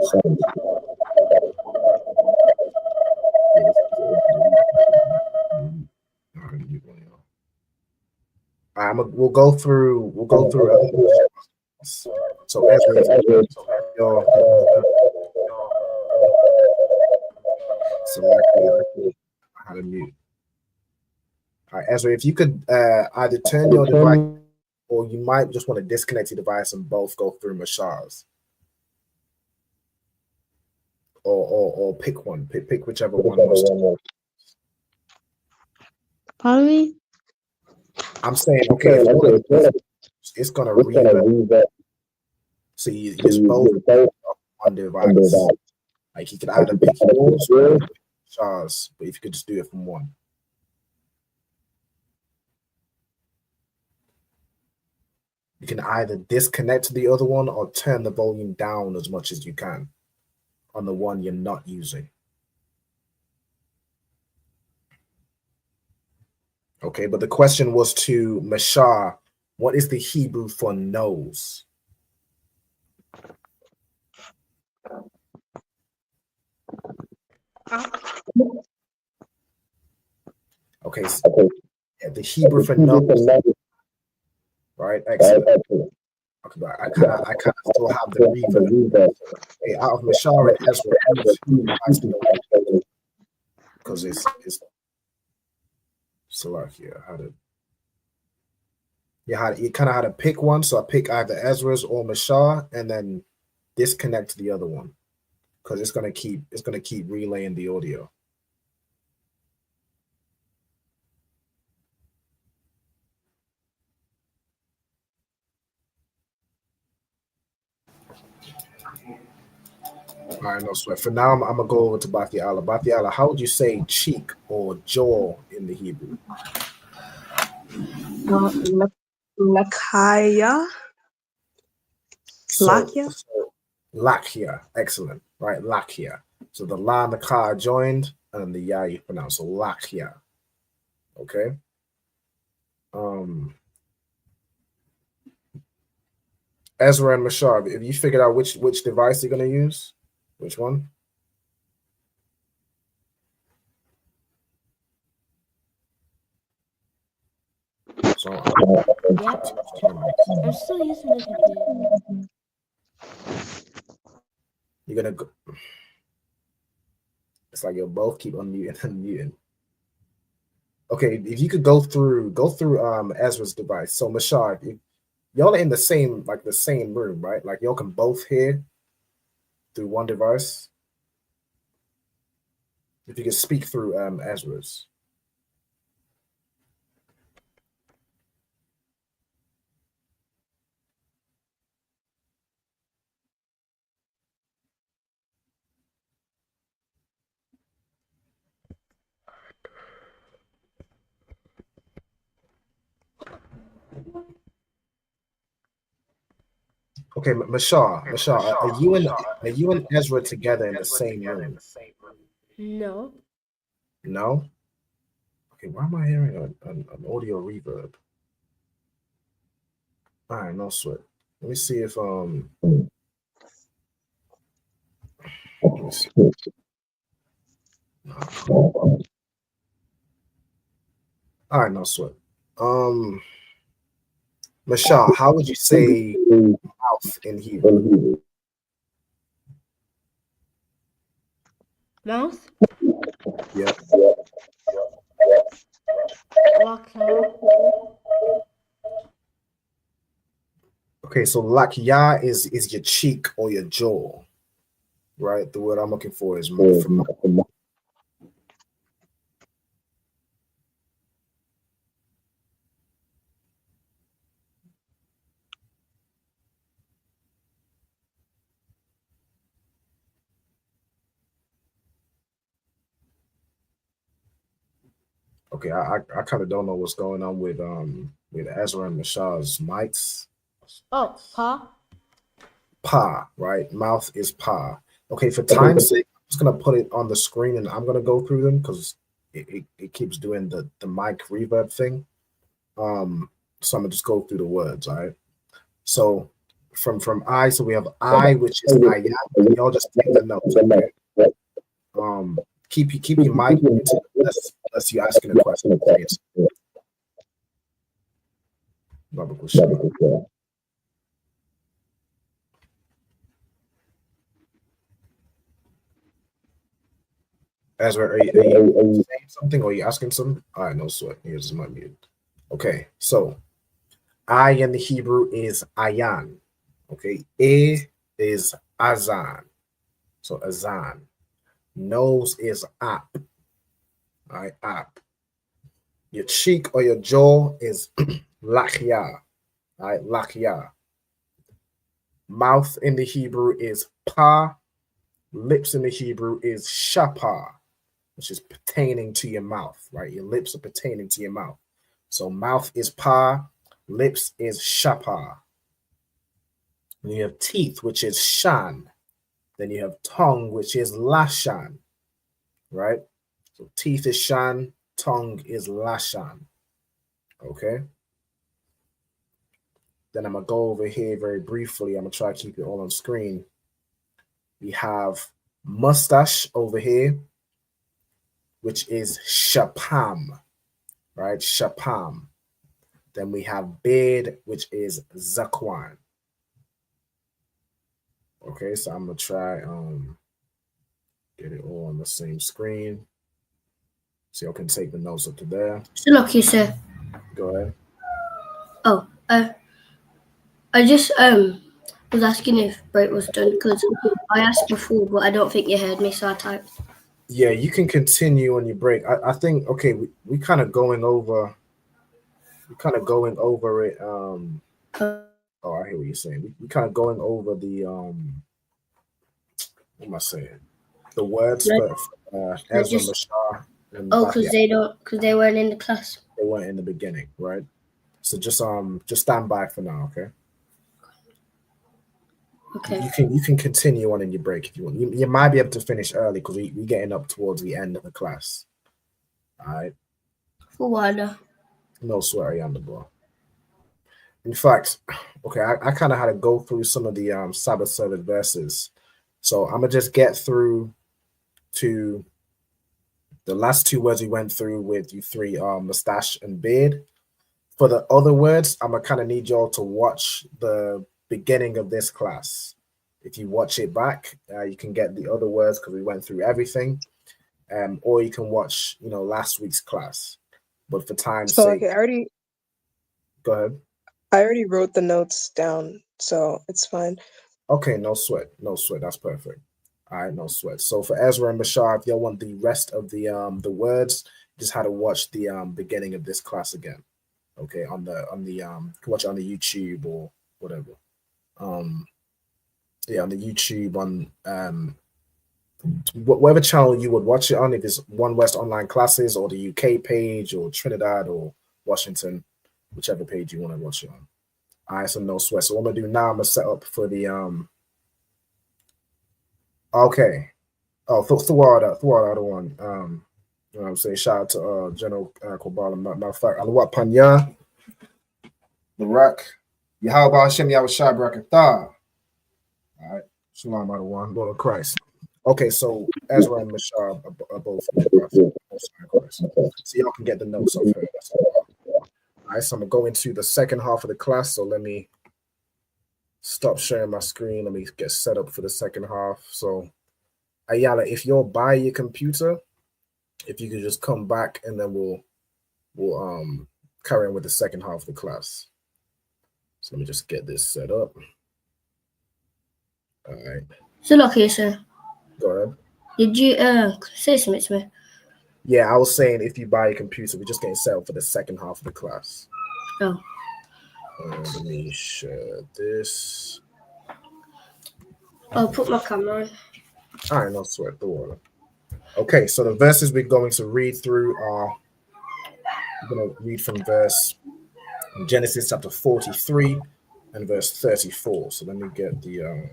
We'll go through. So Ezra, select how to mute. All right, Ezra, if you could either turn your device, or you might just want to disconnect your device and both go through Mashar's. Or pick one. Pick whichever one wants to. Pardon me? I'm saying, okay, it's gonna reverb. So you just both on one device. Like you could either pick yours or Charles, but if you could just do it from one. You can either disconnect the other one or turn the volume down as much as you can on the one you're not using. Okay, but the question was to Mashar, what is the Hebrew for nose? Okay, so yeah, the Hebrew for nose, right? Excellent. Okay, but I kind of still have the reverb. Okay, out of Mashar and Ezra, because it's Salakia. You kind of had to pick one, so I pick either Ezra's or Mashar, and then disconnect the other one because it's gonna keep relaying the audio. All right, no sweat. For now, I'm gonna go over to Bati Allah. Bati Allah, how would you say cheek or jaw in the Hebrew? Lakaya. Lakia. Lakia, excellent, right? Lakia. So the la and the ka are joined, and then the ya you pronounce. So Lakia. Okay. Ezra and Mashar, have you figured out which device you're gonna use? Which one? So Yeah. I'm still using the computer. you're gonna go. It's like you'll both keep unmuting and unmuting. Okay, if you could go through Ezra's device. So Mashar, y'all are in the same room, right? Like y'all can both hear through one device. If you could speak through Ezra's. Okay, Mashar, are you and Ezra together in the same room? No. No? Okay, why am I hearing an audio reverb? All right, no sweat. Let me see if let me see. All right, no sweat. Mashar, how would you say mouth in Hebrew? Mouth? Yeah. Okay, so lakya is your cheek or your jaw, right? The word I'm looking for is mouth. Okay, I kind of don't know what's going on with Ezra and Mashar's mics. Oh, pa. Pa, right? Mouth is pa. Okay, for time's sake, I'm just gonna put it on the screen and I'm gonna go through them because it keeps doing the mic reverb thing. So I'm gonna just go through the words, all right? So from I, so we have I, which is ayan. Y'all just take the notes, okay? Keep your mic muted unless you're asking a question. Ezra, are you saying something or are you asking something? All right, no sweat. Here's my mute. Okay, so I in the Hebrew is ayan. Okay, A is azan. So azan. Nose is ap. All right, ap. Your cheek or your jaw is lachya. All right, lachya. Mouth in the Hebrew is pa. Lips in the Hebrew is shapa, which is pertaining to your mouth, right? Your lips are pertaining to your mouth. So mouth is pa, lips is shapa. And you have teeth, which is shan. Then you have tongue, which is lashan, right? So teeth is shan, tongue is lashan. Okay. Then I'm gonna go over here very briefly. I'm gonna try to keep it all on screen. We have mustache over here, which is shapam, right? Shapam. Then we have beard, which is zakwan. Okay, so I'm gonna try get it all on the same screen. So y'all can take the notes up to there. So look, you sir. Go ahead. Oh, I just was asking if break was done because I asked before, but I don't think you heard me, so I typed. Yeah, you can continue on your break. I think we kind of going over. We're kind of going over it. Oh, I hear what you're saying. We kind of going over the what am I saying? The words for Ezra Mashar. Oh, because they weren't in the class. They weren't in the beginning, right? So just stand by for now, okay? Okay. You can continue on in your break if you want. You might be able to finish early because we're getting up towards the end of the class. All right. For what? No swearing on the ball. In fact, okay, I kind of had to go through some of the Sabbath service verses. So I'm gonna just get through to the last two words we went through with you three, mustache and beard. For the other words, I'm gonna kind of need y'all to watch the beginning of this class. If you watch it back, you can get the other words because we went through everything. Or you can watch, last week's class. But for time's So sake, okay, go ahead. I already wrote the notes down, so it's fine. Okay, no sweat. That's perfect. All right, no sweat. So for Ezra and Bashar, if y'all want the rest of the words, just had to watch the beginning of this class again. Okay, on the watch it on the YouTube or whatever. Yeah, on the YouTube on whatever channel you would watch it on, if it's One West Online Classes or the UK page or Trinidad or Washington, whichever page you want to watch it on. All right, so no sweat. So what I'm gonna do now, I'm gonna set up for the okay. Oh, throughout other one. You know what I'm saying? Shout out to General Kobala. Matter of fact, Alawat Panya, Barak, Yahweh Hashem Yahushua Barakatah. All right, Shalom Adawan, Lord of Christ. Okay, so Ezra and Mashar are both Christ. So y'all can get the notes of her. That's all. All right, so I'm gonna go into the second half of the class. So let me stop sharing my screen. Let me get set up for the second half. So Ayala, if you're by your computer, if you could just come back and then we'll carry on with the second half of the class. So let me just get this set up. All right. So look here, sir. Go ahead. Did you say something to me? Yeah, I was saying if you buy a computer, we're just getting set up for the second half of the class. Oh. Let me share this. I'll put my camera on. All right, no sweat, the water. Okay, so the verses we're going to read through are, I'm going to read from verse Genesis chapter 43 and verse 34. So let me get the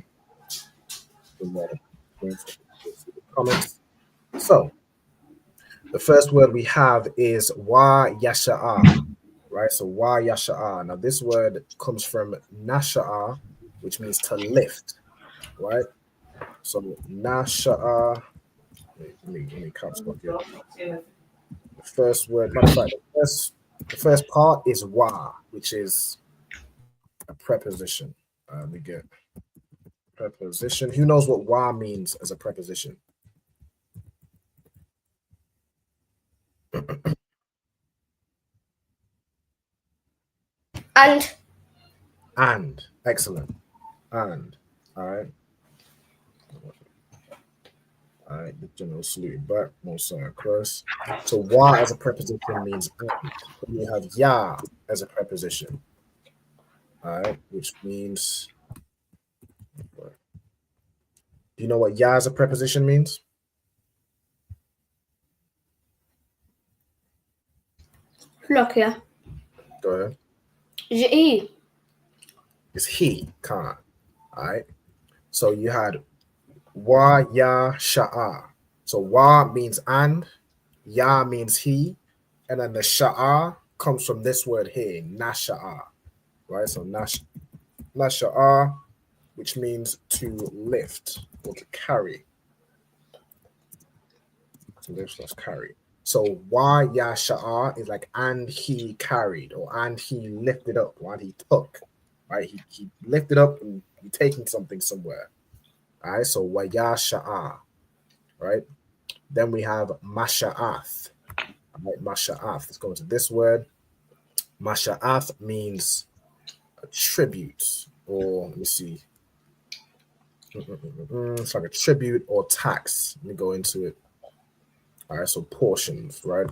comments. So the first word we have is wa yasha'a, right? So wa yasha'a. Now this word comes from nasha'a, which means to lift, right? So nasha'a. Let me caps lock here. The first word, matter of fact, the first part is wa, which is a preposition. Let me get preposition. Who knows what wa means as a preposition? And. Excellent. And. All right. All right. The general salute back. Most cross. So wa as a preposition means and. We have ya as a preposition. All right. Which means. Do you know what ya as a preposition means? Look here. Go ahead. He. It's he, Khan. All right. So you had wa, ya, sha'a. So wa means and, ya means he, and then the sha'a comes from this word here, nasha'a. Right? So nasha'a, which means to lift or to carry. To lift slash carry. So wa, ya, sha'a is like and he carried, or and he lifted up, or and he took. Right? He lifted up and he taking something somewhere. All right, so waya sha'a, right? Then we have masha'ath. All right, masha'ath. Let's go into this word. Masha'ath means a tribute, or let me see. It's like a tribute or tax. Let me go into it. All right, so portions, right?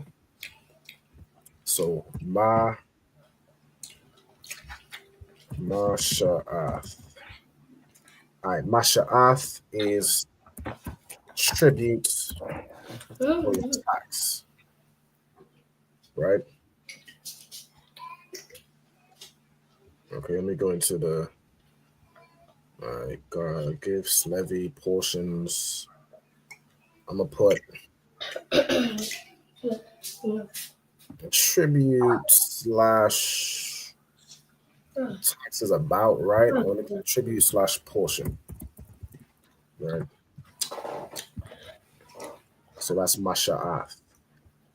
So masha'ath. All right, masha'ath is tribute or tax, right? Okay, let me go into the gifts, levy, portions. I'm gonna put tribute slash taxes about, right? Or tribute slash portion, right? So that's masha'ath.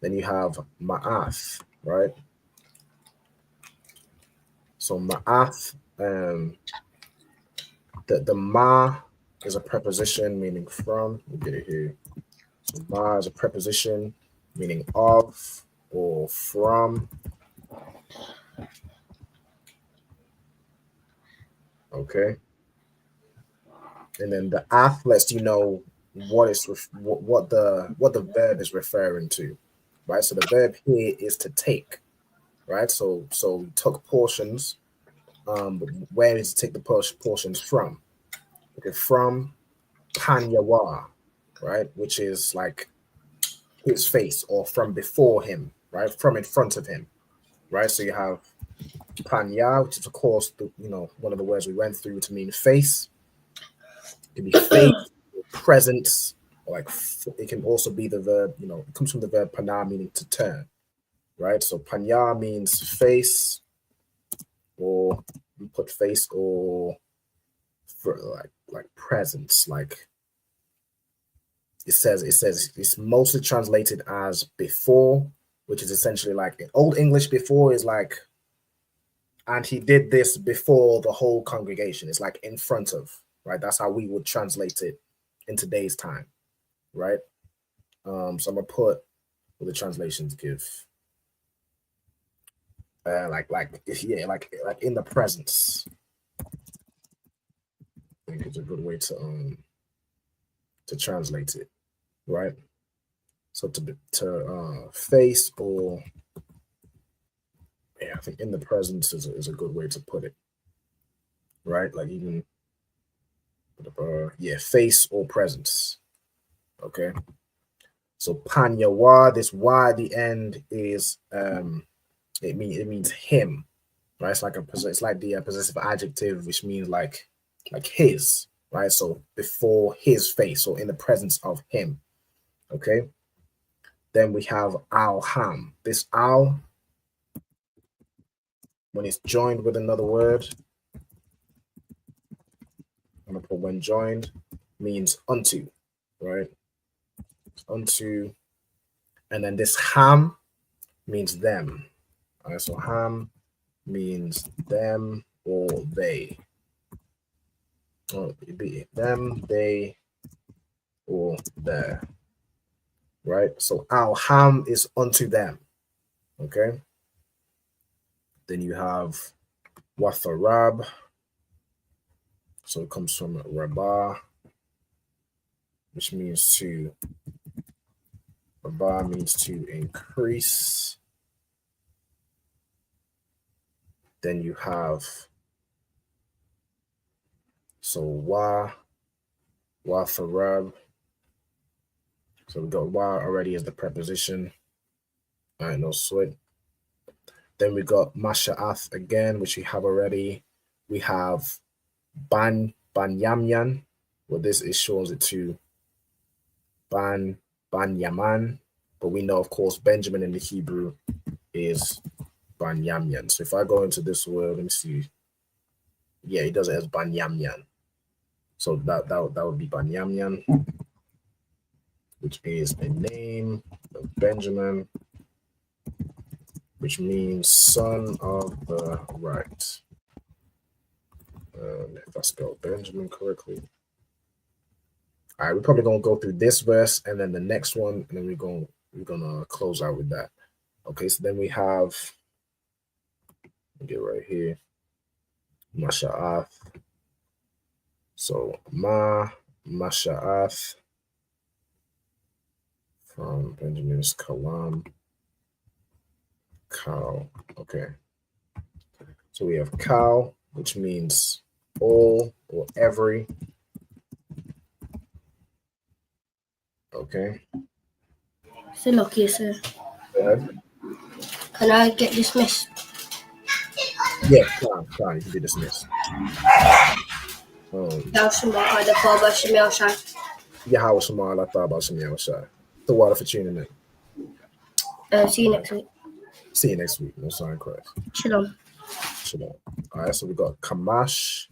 Then you have ma'ath, right? So ma'ath, the ma is a preposition meaning from. We'll get it here. So ma is a preposition meaning of or from. Okay. And then the ath lets you know what the verb is referring to, right? So the verb here is to take, right? So we took portions. Where is to take the portions from? Okay, from Panyawa, right? Which is like his face, or from before him, right? From in front of him, right? So you have Panya, which is of course one of the words we went through to mean face. It can be face, presence, or like it can also be the verb. It comes from the verb pana, meaning to turn, right? So Panya means face, or you put face, or for like presence, like it says it's mostly translated as before, which is essentially like in Old English. Before is like, and he did this before the whole congregation. It's like in front of, right? That's how we would translate it in today's time, right? So I'm gonna put what the translations give. Like in the presence. I think it's a good way to translate it, right? So to face, or I think in the presence is a good way to put it, right? Like even face or presence. Okay. So Panyawa, this Y at the end is it means him, right? It's like the possessive adjective, which means like his, right? So before his face, or in the presence of him. Okay. Then we have al-ham. This al, when it's joined with another word, I'm gonna put when joined, means unto, right? Unto, and then this ham means them. All right, so ham means them or they. It'd be them, they, or there. Right? So al-ham is unto them. Okay. Then you have watharab. So it comes from rabah, which means to, rabah means to increase. Then you have, so watharab. So we got wa already as the preposition. All right, no sweat. Then we got masha'ath again, which we have already. We have banyamyan. Well, this is shows it to banyaman, but we know, of course, Benjamin in the Hebrew is banyamyan. So if I go into this word, let me see. Yeah, it does it as banyamyan. So that would be banyamyan, which is a name of Benjamin, which means son of the right. If I spelled Benjamin correctly. All right, we're probably gonna go through this verse and then the next one, and then we're gonna close out with that. Okay, so then we have, get right here, masha'ath. So masha'ath from Benjamin's kalam. Cow. Okay. So we have cow, which means all or every. Okay. So lucky, sir. Go ahead. Can I get dismissed? Yeah, fine. You can be dismissed. Yahweh Shema Alatha Bashim Yahushai. The water for tuning in. See you next week. See you next week. No sign Christ. Shalom. Shalom. All right, so we got Kamash,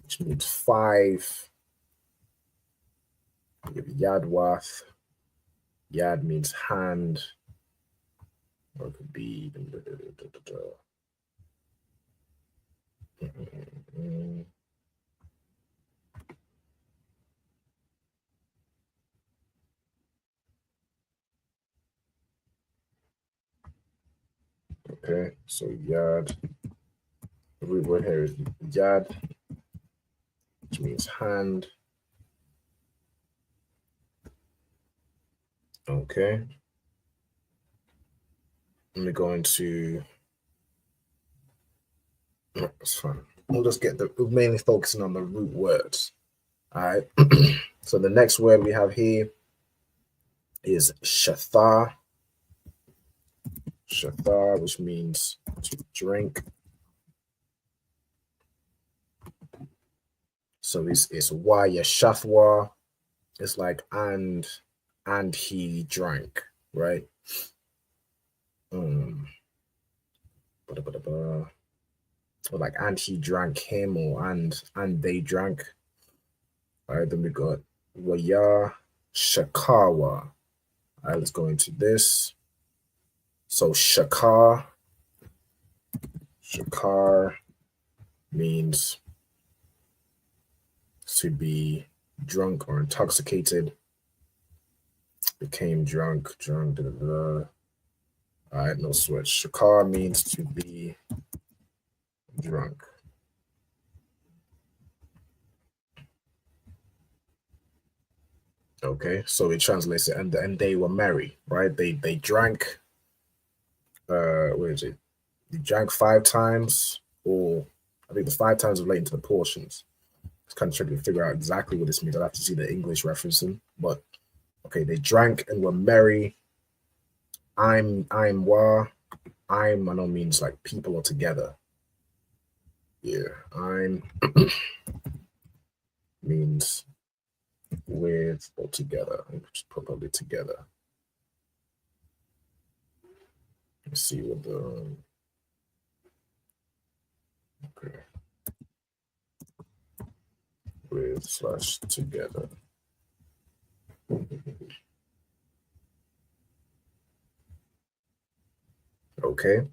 which means 5. We have Yadwath. Yad means hand. Or it could be. Okay, so Yad. The root word here is Yad, which means hand. Okay. Let me go into. That's fine. We'll just we're mainly focusing on the root words. All right. So the next word we have here is Shathar. Shathar, which means to drink. So it's Waya Shathwa. It's like and he drank, right? Or like and he drank him, or and they drank. All right, then we got Waya Shakawa. All right, let's go into this. So Shakar means to be drunk or intoxicated. Became drunk. All right, no switch. Shakar means to be drunk. Okay, so it translates it, and they were merry, right? They drank. Where is it? They drank 5 times, or I think the 5 times relate to the portions. It's kind of tricky to figure out exactly what this means. I'll have to see the English referencing, but okay, they drank and were merry. I know means like people are together. Yeah, means with or together. It's probably together. Let's see what the okay. With / together. Okay.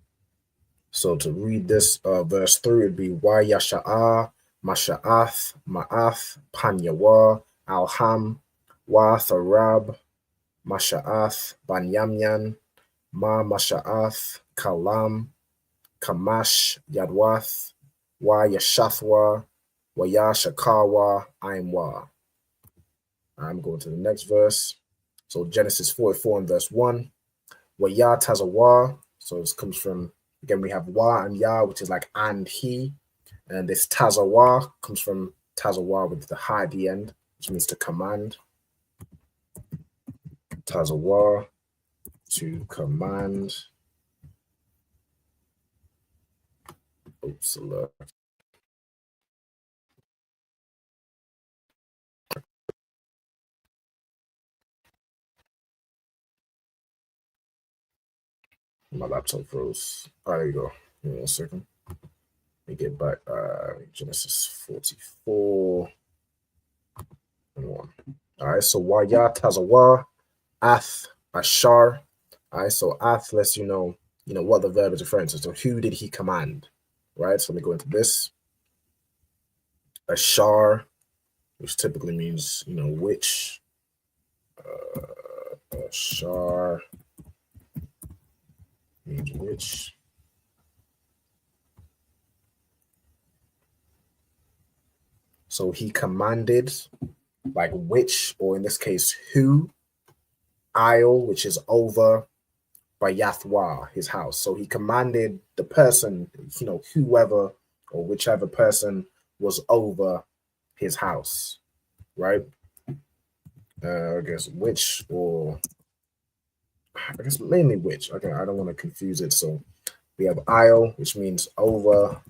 So to read this verse 3 would be Wa Yasha'a, Masha'ath, Ma'ath, Panyawa, Alham, Wa Tharab, Masha'ath, Banyamyan, Ma Masha'ath, Kalam, Kamash, Yadwath, Wa Yashathwa, Wa Yashakawa, Aimwa. I'm going to the next verse. So Genesis 44 and verse 1. Wa Ya Tazawa. So this comes from, again, we have Wa and Ya, which is like and he. And this Tazawa comes from Tazawa with the ha at the end, which means to command. Tazawa, to command. Oops, alert. My laptop froze. Oh, there you go. Give me 1 second. Let me get back. Genesis 44 and 1. All right, so Waya Tazawa, Ath, Ashar. All right, so Ath lets you know what the verb is referring to. So who did he command? Right, so let me go into this. Ashar, which typically means, which. Ashar means which. So he commanded, like which, or in this case, who. Isle, which is over, by Yathwa, his house. So he commanded the person, whoever or whichever person was over his house, right? I guess which, or I guess mainly which. Okay, I don't want to confuse it. So We have isle, which means over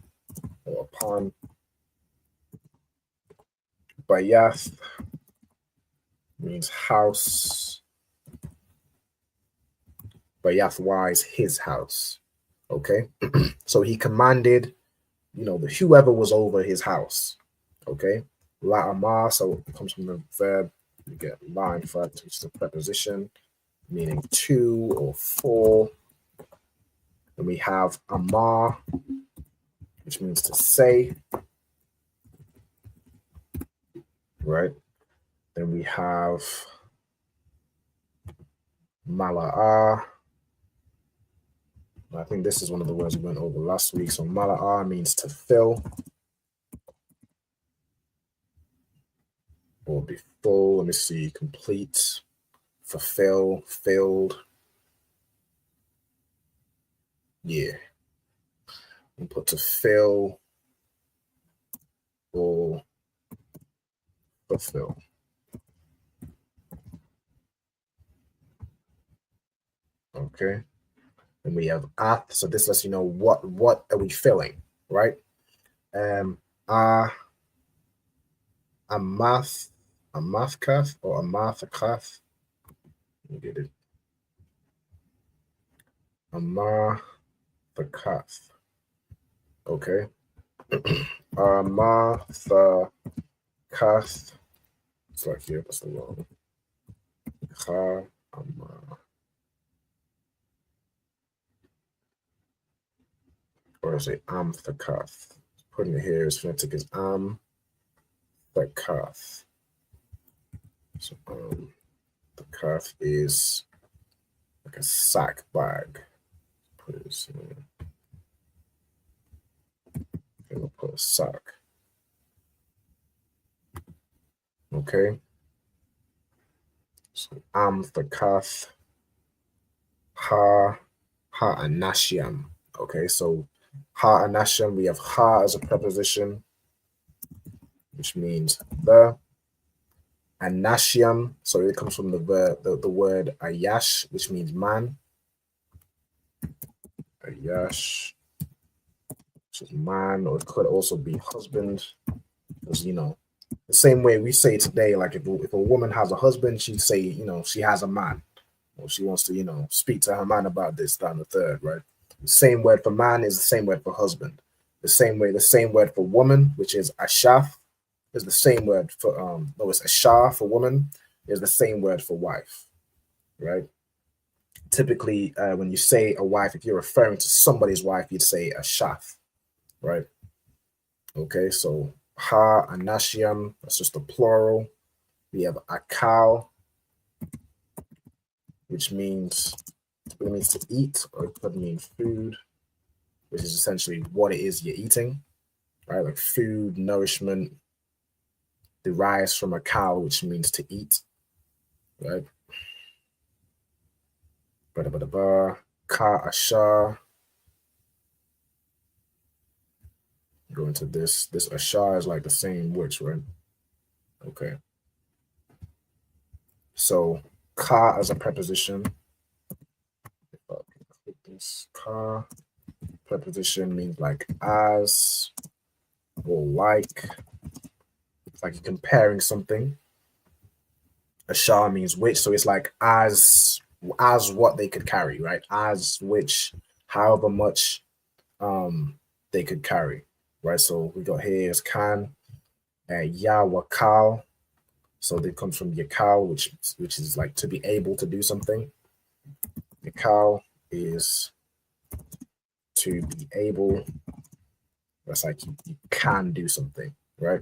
or upon. Bayath means house. Bayath wise, his house. Okay, so he commanded, whoever was over his house. Okay, la'amar, so it comes from the verb. You get la in front, which is the preposition, meaning to or for. Then we have amar, which means to say. Right. Then we have mala'ah. I think this is one of the words we went over last week. So mala'ah means to fill or be full. Let me see. Complete, fulfill, filled. Yeah. We'll put to fill or fulfill. Okay. And we have ath, so this lets you know what are we filling, right? A mathkath or a mathakath. You get it. A mathakath. Okay. A mathakath. It's like here, that's the wrong. Or is it amthakath? Putting it here is phonetic as amthakath. So the calf is like a sack bag. Put this in. We'll put a sack. Okay. So amthakath. Ha anashiam. Okay, so ha anashiam, we have ha as a preposition, which means the. Anashiam, so it comes from the word ayash, which means man. Ayash, which is man, or it could also be husband. Because the same way we say today, like if a woman has a husband, she'd say, she has a man, or she wants to, speak to her man about this, that, and the third, right? The same word for man is the same word for husband. The same word for woman, which is ashaf, is the same word for it's ashah for woman, is the same word for wife, right? Typically, when you say a wife, if you're referring to somebody's wife, you'd say ashaf, right? Okay, so ha anashiam, that's just a plural. We have akal, which means to eat, or it could mean food, which is essentially what it is you're eating, right? Like food, nourishment, derives from a cow, which means to eat, right? Ka ashar. Go into this. This ashar is like the same words, right? Okay. So ka as a preposition. If I can click this, ka preposition means like as or like. It's like you're comparing something. Ashar means which, so it's like as what they could carry, right? As which, however much they could carry, right? So we got here is kan, yawakal. So they come from yakal, which is like to be able to do something. Yakal is to be able. That's like you can do something, right?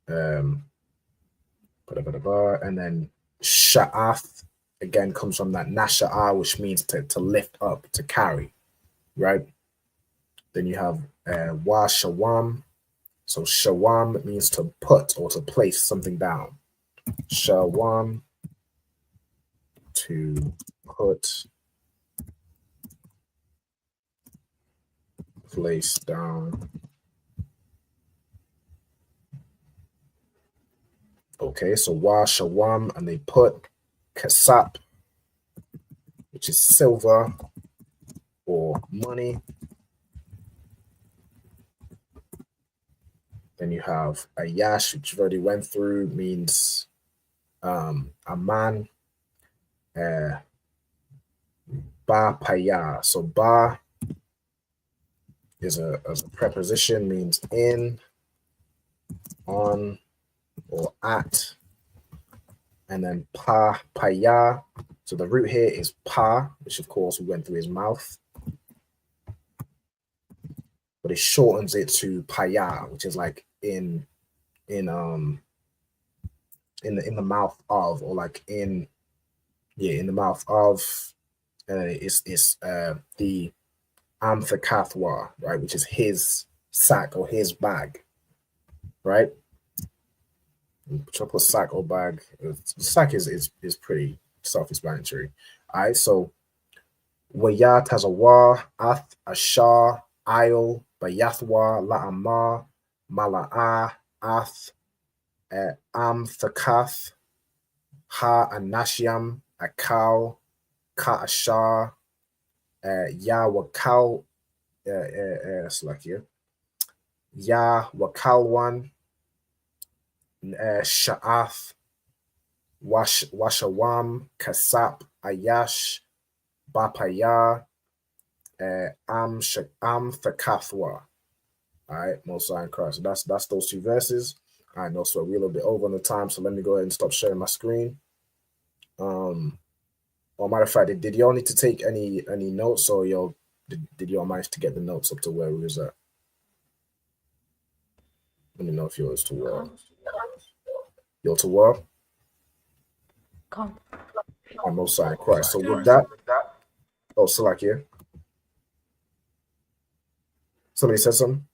And then sha'ath again comes from that nasha'ah, which means to lift up, to carry, right? Then you have wa shawam. So shawam means to put or to place something down. Shawam, to put, place down. Okay, so wa shawam, and they put kasap, which is silver, or money. Then you have Ayash, which you've already went through, means a man. Ba paya. So ba is a preposition, means in, on, or at. And then paya. So the root here is pa, which of course we went through his mouth. But it shortens it to paya, which is like in the mouth of, or like in the mouth of. It's the amthakathwa, right, which is his sack or his bag, right? Chocolate sack or bag. Sack is pretty self-explanatory. All right, so wayat has a wa, ath, ashar, aisle, bayathwa, la'amar, mala'a, ath, amthakath, ha anashiam, akal, ka ashar, ya wakal, it's like here, ya wakalwan, sha'ath, washawam, kasap, ayash, bapaya, am thakathwa. All right, Most High in Christ. So that's those two verses. I know, so we're a little bit over on the time, so let me go ahead and stop sharing my screen. Or matter of fact, did y'all need to take any notes, or did y'all manage to get the notes up to where we was at? Let me know if yours to well. You're to well? Come. I'm Most High in Christ. So with that, oh, Salak here. Somebody said something?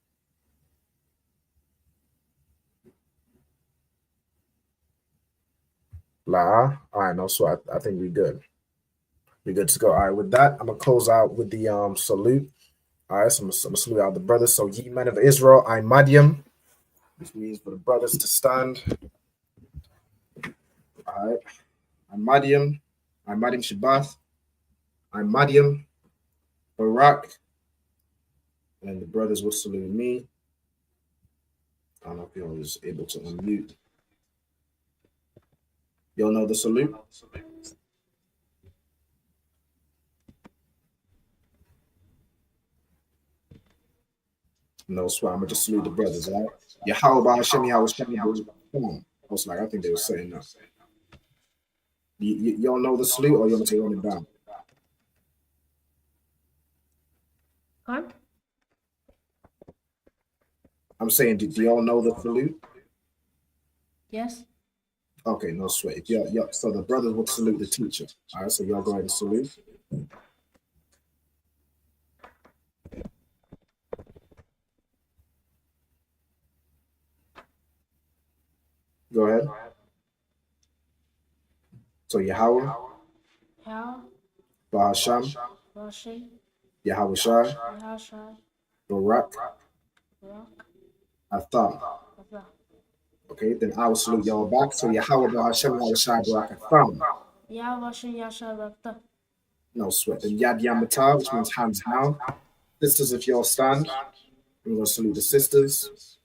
All right, no, so I think we're good. We're good to go. All right, with that, I'm gonna close out with the salute. All right, so I'm gonna salute out the brothers. So, ye men of Israel, I'm Madiam, which means for the brothers to stand. All right, I'm Madiam Shabbath, I'm Madiam Barak, and the brothers will salute me. I don't know if y'all is able to unmute. Y'all know the salute? No, so I'm gonna just salute the brothers, all right? Yahweh Hashem, Yahweh Hashem, come on. I was like, I think they were saying that. Y'all know the salute, or you want me to run it down? What? I'm saying, do y'all know the salute? Yes. Okay, no sweat. If y'all, so the brothers will salute the teacher. All right, so y'all go ahead and salute. Go ahead. So Yahweh, How? Bahasham, Rashi. Yahweh Shai, Yahashai. Barak, Barak. Atham. Azah. Okay, then I will salute y'all back. So Yahweh Bahasham, Yahweh Shai, Barak, Atham. Yahweh Yashai Rakta. No sweat. Then Yad Yamata, which means hands down. Sisters, if y'all stand, we're going to salute the sisters.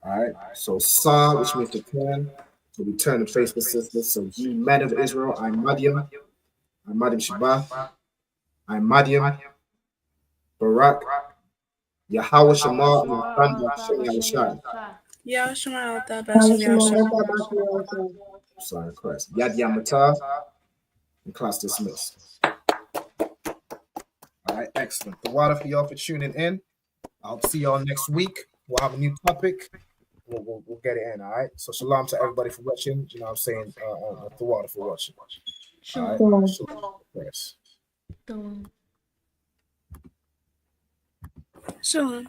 All right. So Sa, which means to turn. So we turn and face the sisters. So ye men of Israel, I'm Madiam. I'm Madiam Shabbath. I'm Madiam. Barak. Yahweh Shema, and Thunder, Shem Yahushai. Yahshua Al-Tabashim Yahshua. Sorry, Christ. Yad Yamata. And class dismissed. All right, excellent. The water for y'all for tuning in. I'll see y'all next week. We'll have a new topic. We'll get it in, all right? So shalom to everybody for watching. You know what I'm saying? The water for watching. All right? Shalom. Yes. Shalom.